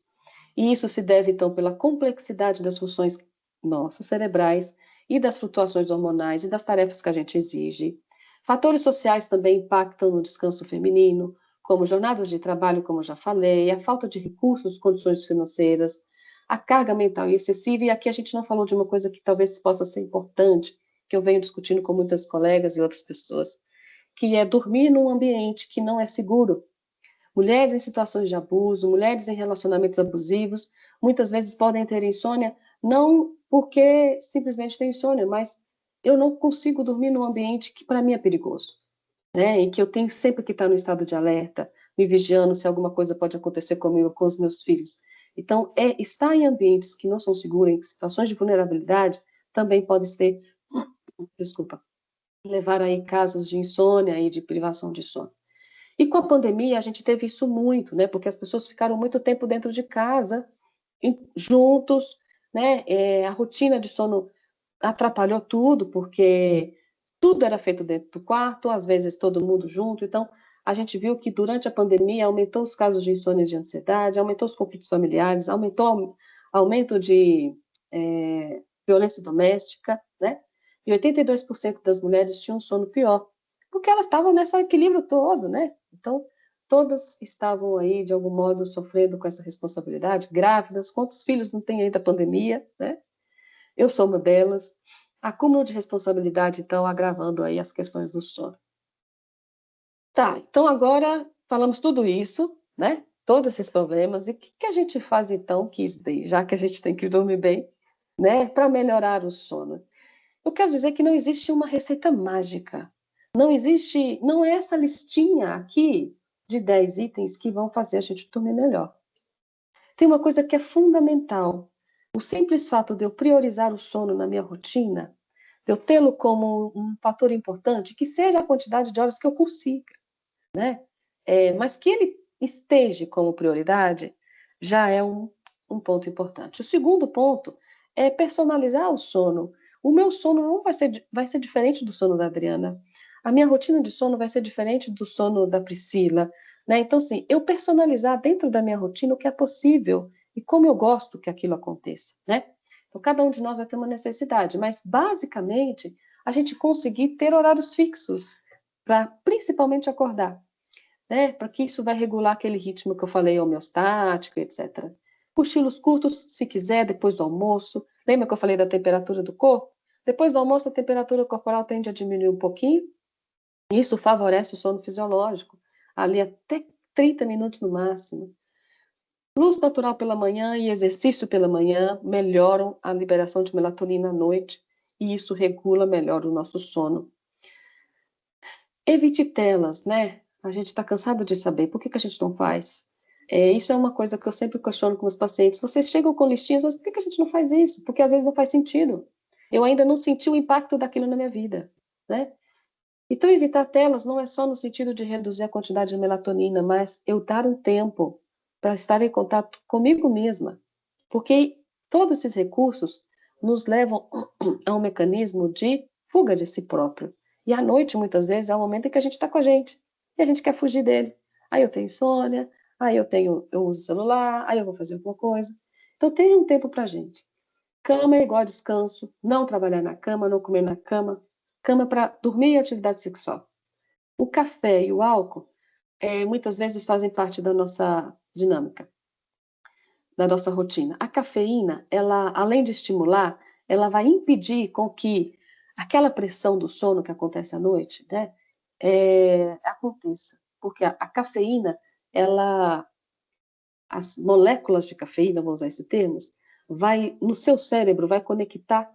e isso se deve, então, pela complexidade das funções nossas cerebrais e das flutuações hormonais e das tarefas que a gente exige. Fatores sociais também impactam no descanso feminino, como jornadas de trabalho, como eu já falei, a falta de recursos, condições financeiras, a carga mental excessiva, e aqui a gente não falou de uma coisa que talvez possa ser importante, que eu venho discutindo com muitas colegas e outras pessoas, que é dormir num ambiente que não é seguro. Mulheres em situações de abuso, mulheres em relacionamentos abusivos, muitas vezes podem ter insônia, não porque simplesmente tem insônia, mas eu não consigo dormir num ambiente que para mim é perigoso, né? E que eu tenho sempre que estar no estado de alerta, me vigiando se alguma coisa pode acontecer comigo, com os meus filhos. Então, estar em ambientes que não são seguros, em situações de vulnerabilidade, também pode ser, desculpa, levar aí casos de insônia e de privação de sono. E com a pandemia a gente teve isso muito, né? Porque as pessoas ficaram muito tempo dentro de casa, juntos, né? A rotina de sono atrapalhou tudo, porque tudo era feito dentro do quarto, às vezes todo mundo junto. Então, a gente viu que durante a pandemia aumentou os casos de insônia e de ansiedade, aumentou os conflitos familiares, aumentou aumento de violência doméstica, né? E 82% das mulheres tinham sono pior, porque elas estavam nesse equilíbrio todo, né? Então, todas estavam aí, de algum modo, sofrendo com essa responsabilidade, grávidas, quantos filhos não têm aí da pandemia, né? Eu sou uma delas. Acúmulo de responsabilidade, então, agravando aí as questões do sono. Tá, então agora falamos tudo isso, né? Todos esses problemas, e o que a gente faz então, já que a gente tem que dormir bem, né? Para melhorar o sono. Eu quero dizer que não existe uma receita mágica. Não é essa listinha aqui de 10 itens que vão fazer a gente dormir melhor. Tem uma coisa que é fundamental. O simples fato de eu priorizar o sono na minha rotina, de eu tê-lo como um fator importante, que seja a quantidade de horas que eu consiga, né? Mas que ele esteja como prioridade, já é um ponto importante. O segundo ponto é personalizar o sono. O meu sono não vai ser diferente do sono da Adriana. A minha rotina de sono vai ser diferente do sono da Priscila, né? Então, assim, eu personalizar dentro da minha rotina o que é possível e como eu gosto que aquilo aconteça, né? Então, cada um de nós vai ter uma necessidade, mas, basicamente, a gente conseguir ter horários fixos para, principalmente, acordar, né? Para que isso vai regular aquele ritmo que eu falei, homeostático, etc. Cochilos curtos, se quiser, depois do almoço. Lembra que eu falei da temperatura do corpo? Depois do almoço, a temperatura corporal tende a diminuir um pouquinho. Isso favorece o sono fisiológico, ali até 30 minutos no máximo. Luz natural pela manhã e exercício pela manhã melhoram a liberação de melatonina à noite, e isso regula melhor o nosso sono. Evite telas, né? A gente está cansado de saber. Por que a gente não faz? Isso é uma coisa que eu sempre questiono com os pacientes. Vocês chegam com listinhas, mas por que a gente não faz isso? Porque às vezes não faz sentido. Eu ainda não senti o impacto daquilo na minha vida, né? Então, evitar telas não é só no sentido de reduzir a quantidade de melatonina, mas eu dar um tempo para estar em contato comigo mesma. Porque todos esses recursos nos levam a um mecanismo de fuga de si próprio. E à noite, muitas vezes, é o momento em que a gente está com a gente. E a gente quer fugir dele. Aí eu tenho insônia, eu uso o celular, aí eu vou fazer alguma coisa. Então, tenha um tempo para a gente. Cama é igual a descanso, não trabalhar na cama, não comer na cama. Cama para dormir e atividade sexual. O café e o álcool, muitas vezes fazem parte da nossa dinâmica, da nossa rotina. A cafeína, ela, além de estimular, ela vai impedir com que aquela pressão do sono que acontece à noite, né, aconteça. Porque a cafeína, ela, as moléculas de cafeína, vamos usar esse termo, vai no seu cérebro, vai conectar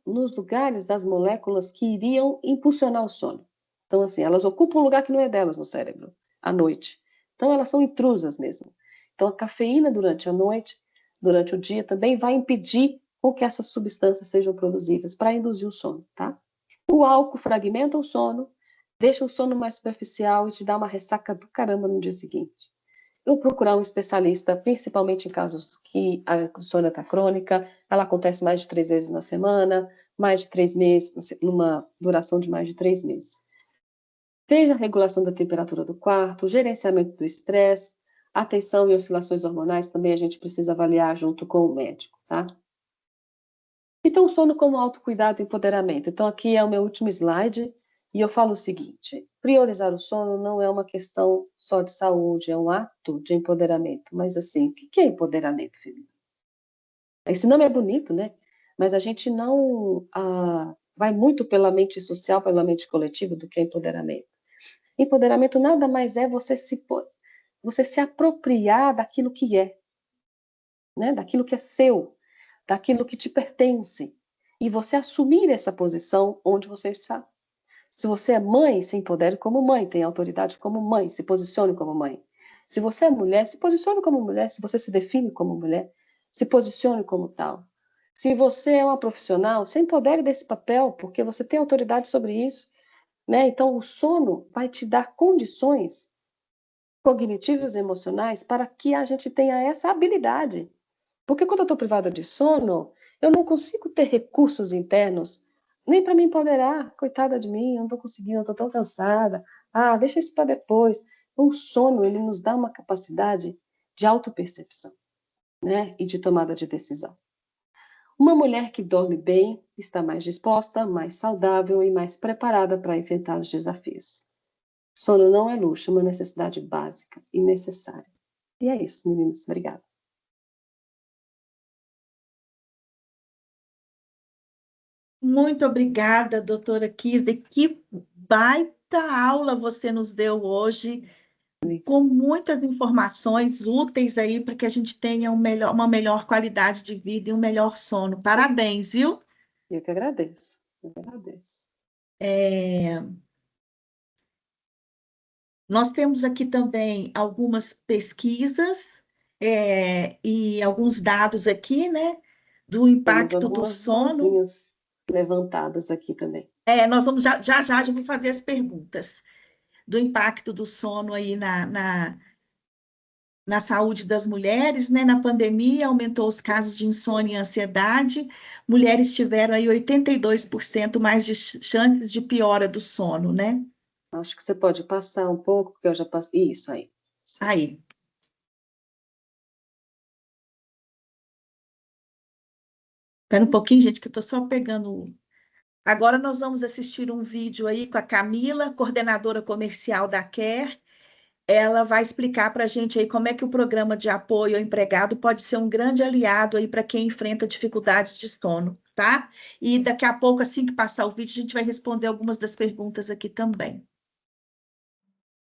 nos lugares das moléculas que iriam impulsionar o sono. Então, assim, elas ocupam um lugar que não é delas no cérebro, à noite. Então, elas são intrusas mesmo. Então, a cafeína durante a noite, durante o dia, também vai impedir com que essas substâncias sejam produzidas para induzir o sono, tá? O álcool fragmenta o sono, deixa o sono mais superficial e te dá uma ressaca do caramba no dia seguinte. Eu procurar um especialista, principalmente em casos que a insônia está crônica, ela acontece mais de 3 vezes na semana, mais de 3 meses, numa duração de mais de 3 meses. Veja a regulação da temperatura do quarto, gerenciamento do estresse, atenção e oscilações hormonais também a gente precisa avaliar junto com o médico, tá? Então, o sono como autocuidado e empoderamento. Então, aqui é o meu último slide, e eu falo o seguinte: priorizar o sono não é uma questão só de saúde, é um ato de empoderamento. Mas, assim, o que é empoderamento feminino? Esse nome é bonito, né? Mas a gente não vai muito pela mente social, pela mente coletiva do que é empoderamento. Empoderamento nada mais é você se apropriar daquilo que é, né? Daquilo que é seu, daquilo que te pertence. E você assumir essa posição onde você está. Se você é mãe, se empodere como mãe, tenha autoridade como mãe, se posicione como mãe. Se você é mulher, se posicione como mulher. Se você se define como mulher, se posicione como tal. Se você é uma profissional, se empodere desse papel, porque você tem autoridade sobre isso, né? Então, o sono vai te dar condições cognitivas e emocionais para que a gente tenha essa habilidade. Porque quando eu estou privada de sono, eu não consigo ter recursos internos nem para me empoderar. Coitada de mim, eu não estou conseguindo, eu estou tão cansada. Ah, deixa isso para depois. O sono, ele nos dá uma capacidade de autopercepção, né? E de tomada de decisão. Uma mulher que dorme bem está mais disposta, mais saudável e mais preparada para enfrentar os desafios. Sono não é luxo, é uma necessidade básica e necessária. E é isso, meninas. Obrigada. Muito obrigada, doutora Kisley. Que baita aula você nos deu hoje, com muitas informações úteis aí para que a gente tenha uma melhor qualidade de vida e um melhor sono. Parabéns, viu? Eu que agradeço. Eu que agradeço. É, nós temos aqui também algumas pesquisas, e alguns dados aqui, né, do Temos impacto do algumas sono. mãozinhas levantadas aqui também. Nós vamos já vou fazer as perguntas do impacto do sono aí na saúde das mulheres, né? Na pandemia, aumentou os casos de insônia e ansiedade. Mulheres tiveram aí 82% mais de chances de piora do sono, né? Acho que você pode passar um pouco, porque eu já passei. Isso aí. Isso aí. Aí. Espera um pouquinho, gente, que eu estou só pegando. Agora nós vamos assistir um vídeo aí com a Camila, coordenadora comercial da Care. Ela vai explicar para a gente aí como é que o programa de apoio ao empregado pode ser um grande aliado aí para quem enfrenta dificuldades de sono, tá? E daqui a pouco, assim que passar o vídeo, a gente vai responder algumas das perguntas aqui também.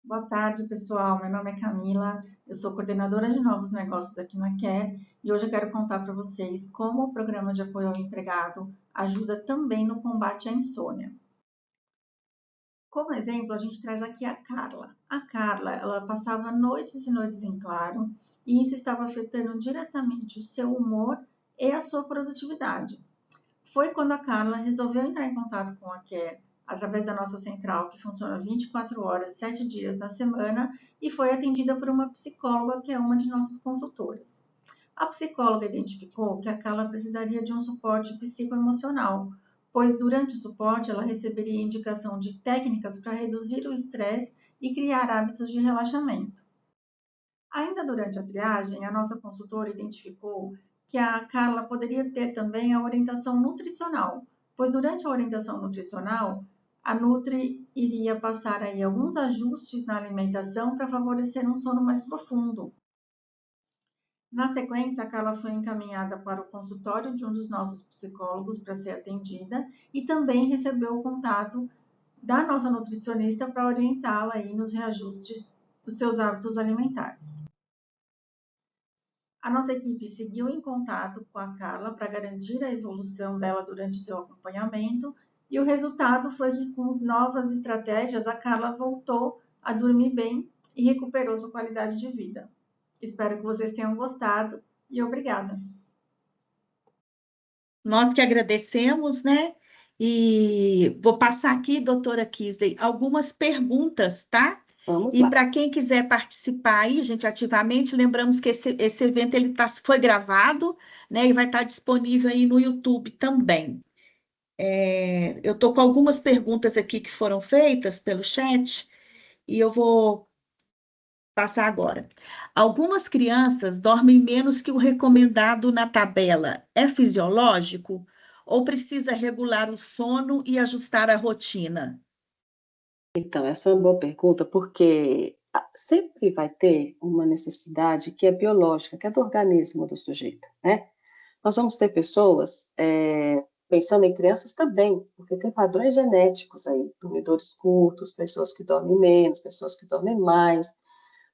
Boa tarde, pessoal. Meu nome é Camila, eu sou coordenadora de novos negócios aqui na Care e hoje eu quero contar para vocês como o programa de apoio ao empregado ajuda também no combate à insônia. Como exemplo, a gente traz aqui a Carla. A Carla, ela passava noites e noites em claro e isso estava afetando diretamente o seu humor e a sua produtividade. Foi quando a Carla resolveu entrar em contato com a Care através da nossa central, que funciona 24 horas, 7 dias na semana, e foi atendida por uma psicóloga, que é uma de nossas consultoras. A psicóloga identificou que a Carla precisaria de um suporte psicoemocional, pois durante o suporte ela receberia indicação de técnicas para reduzir o estresse e criar hábitos de relaxamento. Ainda durante a triagem, a nossa consultora identificou que a Carla poderia ter também a orientação nutricional, pois durante a orientação nutricional, a Nutri iria passar aí alguns ajustes na alimentação para favorecer um sono mais profundo. Na sequência, a Carla foi encaminhada para o consultório de um dos nossos psicólogos para ser atendida e também recebeu o contato da nossa nutricionista para orientá-la aí nos reajustes dos seus hábitos alimentares. A nossa equipe seguiu em contato com a Carla para garantir a evolução dela durante seu acompanhamento e o resultado foi que, com novas estratégias, a Carla voltou a dormir bem e recuperou sua qualidade de vida. Espero que vocês tenham gostado e obrigada. Nós que agradecemos, né? E vou passar aqui, doutora Kisley, algumas perguntas, tá? Vamos E lá. para quem quiser participar aí, gente, ativamente, lembramos que esse evento ele foi gravado, né? E vai estar disponível aí no YouTube também. Eu estou com algumas perguntas aqui que foram feitas pelo chat e eu vou passar agora. Algumas crianças dormem menos que o recomendado na tabela. É fisiológico? Ou precisa regular o sono e ajustar a rotina? Então, essa é uma boa pergunta, porque sempre vai ter uma necessidade que é biológica, que é do organismo do sujeito, né? Nós vamos ter pessoas, pensando em crianças também, porque tem padrões genéticos aí, dormidores curtos, pessoas que dormem menos, pessoas que dormem mais.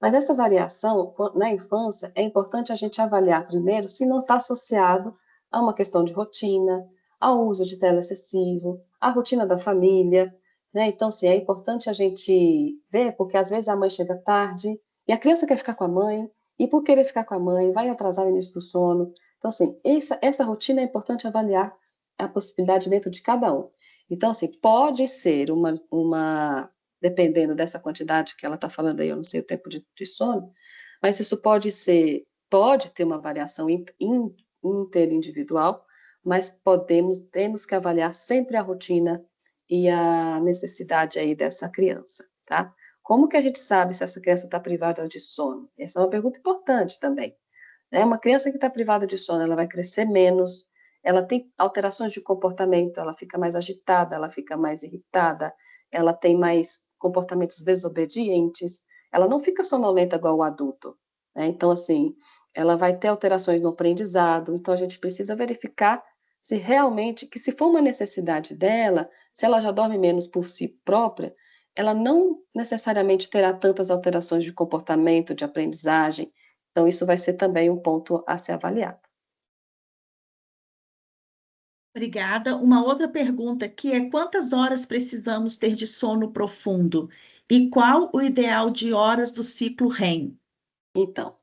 Mas essa variação na infância é importante a gente avaliar primeiro se não está associado a uma questão de rotina, ao uso de tela excessivo, à rotina da família, né? Então, assim, é importante a gente ver, porque às vezes a mãe chega tarde e a criança quer ficar com a mãe, e por querer ficar com a mãe, vai atrasar o início do sono. Então, assim, essa rotina é importante avaliar a possibilidade dentro de cada um. Então, assim, pode ser dependendo dessa quantidade que ela está falando aí, eu não sei o tempo de sono, mas isso pode ter uma variação interindividual, mas temos que avaliar sempre a rotina e a necessidade aí dessa criança, tá? Como que a gente sabe se essa criança está privada de sono? Essa é uma pergunta importante também. Uma criança que está privada de sono, ela vai crescer menos, ela tem alterações de comportamento, ela fica mais agitada, ela fica mais irritada, ela tem mais comportamentos desobedientes, ela não fica sonolenta igual o adulto, né? Então, assim, ela vai ter alterações no aprendizado, então a gente precisa verificar se realmente, que se for uma necessidade dela, se ela já dorme menos por si própria, ela não necessariamente terá tantas alterações de comportamento, de aprendizagem, então isso vai ser também um ponto a ser avaliado. Obrigada. Uma outra pergunta aqui é: quantas horas precisamos ter de sono profundo? E qual o ideal de horas do ciclo REM? Então,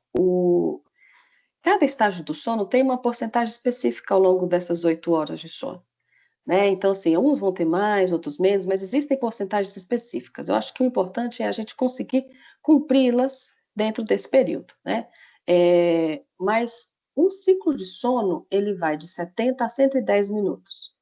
cada estágio do sono tem uma porcentagem específica ao longo dessas 8 horas de sono, né? Então, assim, uns vão ter mais, outros menos, mas existem porcentagens específicas. Eu acho que o importante é a gente conseguir cumpri-las dentro desse período, né? Mas um ciclo de sono, ele vai de 70 a 110 minutos.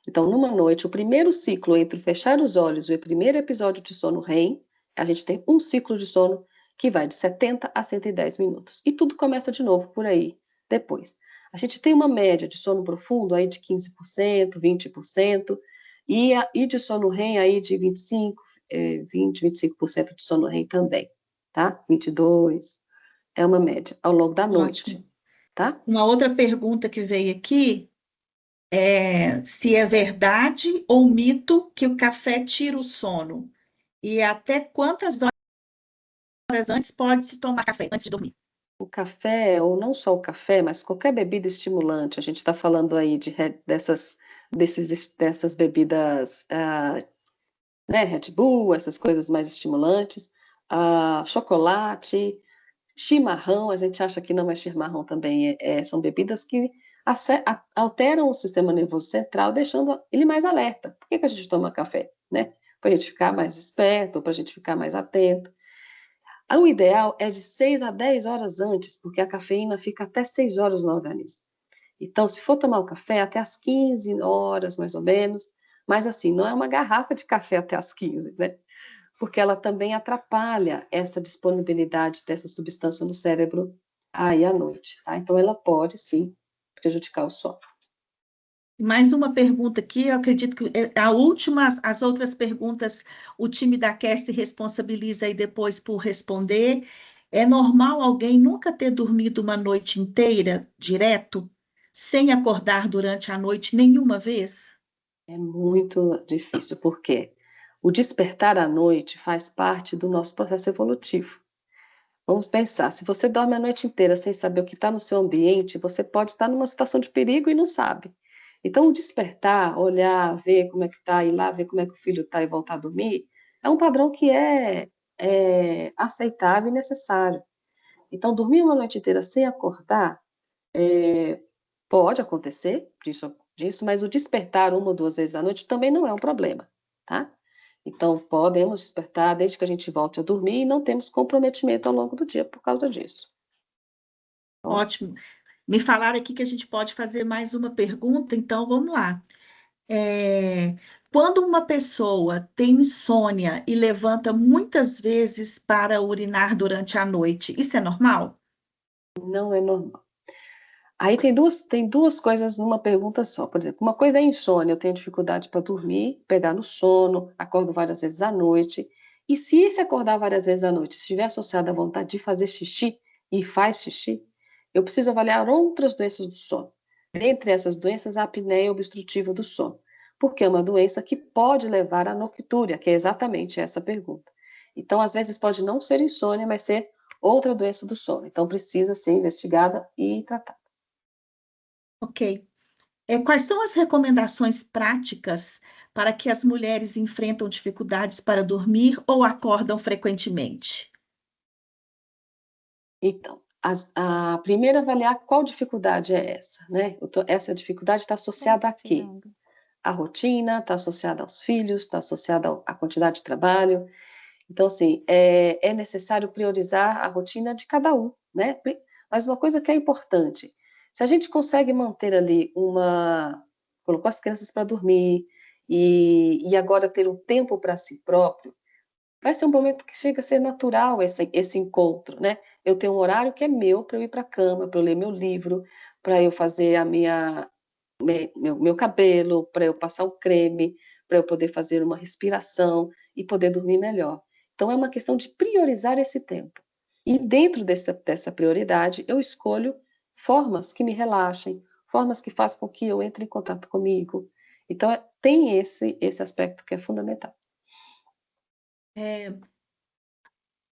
Então, numa noite, o primeiro ciclo entre fechar os olhos e o primeiro episódio de sono REM, a gente tem um ciclo de sono que vai de 70 a 110 minutos. E tudo começa de novo por aí, depois. A gente tem uma média de sono profundo aí de 15%, 20%, e de sono REM aí de 25% de sono REM também, tá? 22%, é uma média ao longo da noite, Ótimo. tá? Uma outra pergunta que veio aqui é se é verdade ou mito que o café tira o sono e até quantas horas antes pode-se tomar café antes de dormir? O café, ou não só o café, mas qualquer bebida estimulante, a gente está falando aí dessas bebidas, né, Red Bull, essas coisas mais estimulantes, chocolate, chimarrão, a gente acha que não é chimarrão também, são bebidas que alteram o sistema nervoso central, deixando ele mais alerta. Por que a gente toma café? né? Para a gente ficar mais esperto, para a gente ficar mais atento. O ideal é de 6 a 10 horas antes, porque a cafeína fica até 6 horas no organismo. Então, se for tomar o café, até às 15 horas, mais ou menos, mas assim, não é uma garrafa de café até às 15, né? Porque ela também atrapalha essa disponibilidade dessa substância no cérebro aí à noite, tá? Então, ela pode, sim, prejudicar o sono. Mais uma pergunta aqui, eu acredito que a última, as outras perguntas, o time da CARE se responsabiliza aí depois por responder. É normal alguém nunca ter dormido uma noite inteira, direto, sem acordar durante a noite nenhuma vez? É muito difícil, porque o despertar à noite faz parte do nosso processo evolutivo. Vamos pensar, se você dorme a noite inteira sem saber o que está no seu ambiente, você pode estar numa situação de perigo e não sabe. Então, o despertar, olhar, ver como é que está, ir lá ver como é que o filho está e voltar a dormir, é um padrão que é aceitável e necessário. Então, dormir uma noite inteira sem acordar pode acontecer disso, mas o despertar uma ou duas vezes à noite também não é um problema, tá? Então, podemos despertar desde que a gente volte a dormir e não temos comprometimento ao longo do dia por causa disso. Ótimo. Me falaram aqui que a gente pode fazer mais uma pergunta, então vamos lá. Quando uma pessoa tem insônia e levanta muitas vezes para urinar durante a noite, isso é normal? Não é normal. Aí tem duas coisas numa pergunta só. Por exemplo, uma coisa é insônia, eu tenho dificuldade para dormir, pegar no sono, acordo várias vezes à noite. E se esse acordar várias vezes à noite estiver associado à vontade de fazer xixi e faz xixi, eu preciso avaliar outras doenças do sono. Dentre essas doenças, a apneia obstrutiva do sono, porque é uma doença que pode levar à noctúria, que é exatamente essa pergunta. Então, às vezes pode não ser insônia, mas ser outra doença do sono. Então, precisa ser investigada e tratada. Ok. Quais são as recomendações práticas para que as mulheres enfrentam dificuldades para dormir ou acordam frequentemente? Então, a primeira avaliar qual dificuldade é essa, né? Essa dificuldade está associada a quê? A rotina, está associada aos filhos, está associada à quantidade de trabalho. Então, assim, é necessário priorizar a rotina de cada um, né? Mas uma coisa que é importante, se a gente consegue manter ali colocou as crianças para dormir e agora ter um tempo para si próprio, vai ser um momento que chega a ser natural esse encontro, né? Eu tenho um horário que é meu para eu ir para a cama, para eu ler meu livro, para eu fazer meu cabelo, para eu passar o creme, para eu poder fazer uma respiração e poder dormir melhor. Então, é uma questão de priorizar esse tempo. E dentro dessa prioridade, eu escolho formas que me relaxem, formas que façam com que eu entre em contato comigo. Então, tem esse aspecto que é fundamental.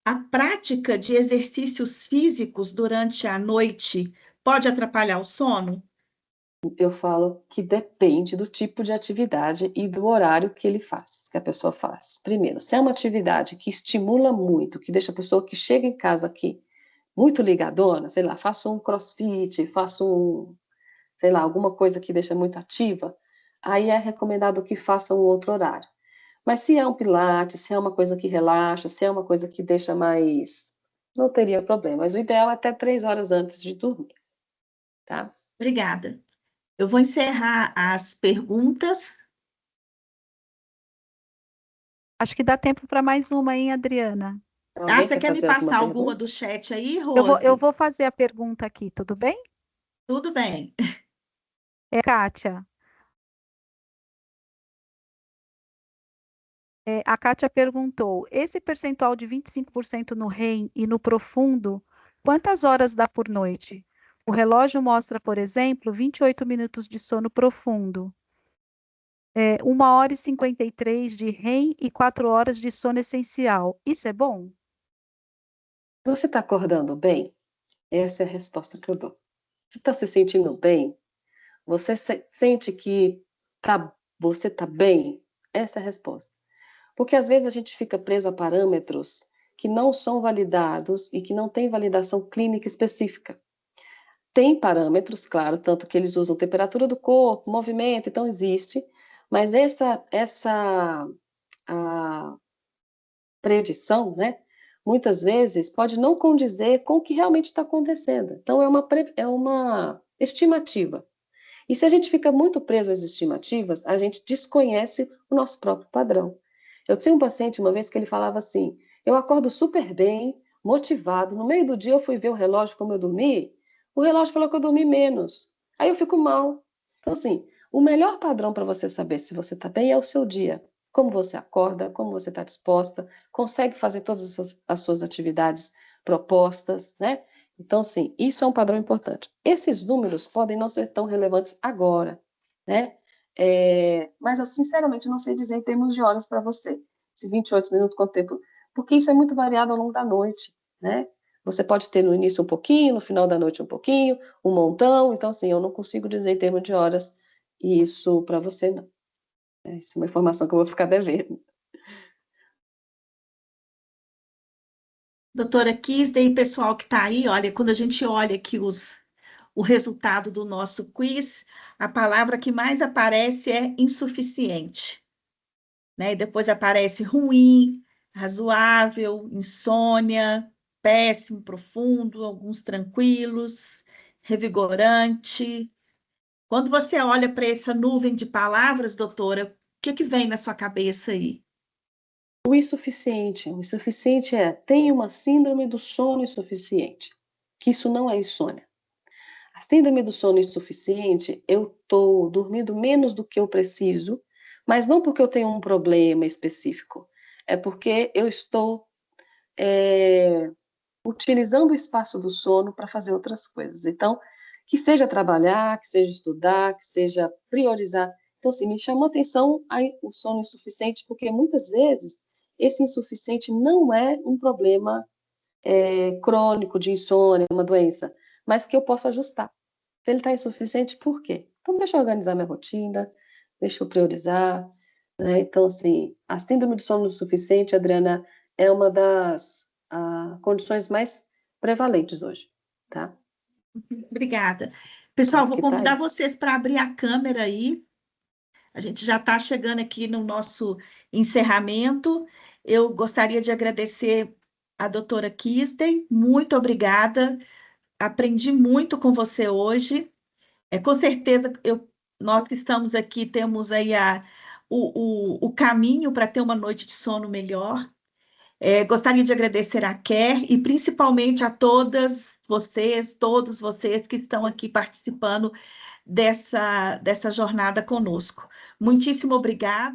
A prática de exercícios físicos durante a noite pode atrapalhar o sono? Eu falo que depende do tipo de atividade e do horário que a pessoa faz. Primeiro, se é uma atividade que estimula muito, que deixa a pessoa que chega em casa aqui muito ligadona, sei lá, faço um crossfit, sei lá, alguma coisa que deixa muito ativa, aí é recomendado que faça um outro horário. Mas se é um pilates, se é uma coisa que relaxa, se é uma coisa que deixa mais, não teria problema. Mas o ideal é até 3 horas antes de dormir, tá? Obrigada. Eu vou encerrar as perguntas. Acho que dá tempo para mais uma, hein, Adriana? Alguém Você quer quer me fazer alguma passar alguma do pergunta? chat aí, Eu Rose? vou fazer a pergunta aqui, tudo bem? Tudo bem. Kátia. A Kátia perguntou: esse percentual de 25% no REM e no profundo, quantas horas dá por noite? O relógio mostra, por exemplo, 28 minutos de sono profundo, 1 hora e 53 de REM e 4 horas de sono essencial. Isso é bom? Você está acordando bem? Essa é a resposta que eu dou. Você está se sentindo bem? Você sente que você está bem? Essa é a resposta. Porque às vezes a gente fica preso a parâmetros que não são validados e que não têm validação clínica específica. Tem parâmetros, claro, tanto que eles usam temperatura do corpo, movimento, então existe, mas a predição, né, muitas vezes pode não condizer com o que realmente está acontecendo. Então, é uma estimativa. E se a gente fica muito preso às estimativas, a gente desconhece o nosso próprio padrão. Eu tinha um paciente uma vez que ele falava assim: eu acordo super bem, motivado, no meio do dia eu fui ver o relógio como eu dormi, o relógio falou que eu dormi menos. Aí eu fico mal. Então, assim, o melhor padrão para você saber se você está bem é o seu dia. Como você acorda, como você está disposta, consegue fazer todas as suas atividades propostas, né? Então, assim, isso é um padrão importante. Esses números podem não ser tão relevantes agora, né? Mas eu, sinceramente, não sei dizer em termos de horas para você, se 28 minutos, quanto tempo, porque isso é muito variado ao longo da noite, né? Você pode ter no início um pouquinho, no final da noite um pouquinho, um montão, então, assim, eu não consigo dizer em termos de horas isso para você, não. Essa é uma informação que eu vou ficar devendo. Doutora Kisney, pessoal que está aí, olha, quando a gente olha aqui o resultado do nosso quiz, a palavra que mais aparece é insuficiente, né? E depois aparece ruim, razoável, insônia, péssimo, profundo, alguns tranquilos, revigorante. Quando você olha para essa nuvem de palavras, doutora, o que que vem na sua cabeça aí? O insuficiente tem uma síndrome do sono insuficiente, que isso não é insônia. A síndrome do sono insuficiente, eu estou dormindo menos do que eu preciso, mas não porque eu tenho um problema específico, é porque eu estou utilizando o espaço do sono para fazer outras coisas. Então, que seja trabalhar, que seja estudar, que seja priorizar. Então, assim, me chamou a atenção o sono insuficiente, porque muitas vezes esse insuficiente não é um problema crônico de insônia, uma doença, mas que eu posso ajustar. Se ele está insuficiente, por quê? Então, deixa eu organizar minha rotina, deixa eu priorizar, né? Então, assim, a síndrome do sono insuficiente, Adriana, é uma das condições mais prevalentes hoje, tá? Obrigada. Pessoal, Tanto vou que tá convidar aí. vocês para abrir a câmera aí. A gente já está chegando aqui no nosso encerramento. Eu gostaria de agradecer a doutora Kisney. Muito obrigada. Aprendi muito com você hoje. Com certeza, nós que estamos aqui temos aí o caminho para ter uma noite de sono melhor. Gostaria de agradecer a Ker e principalmente a todos vocês que estão aqui participando dessa jornada conosco. Muitíssimo obrigada.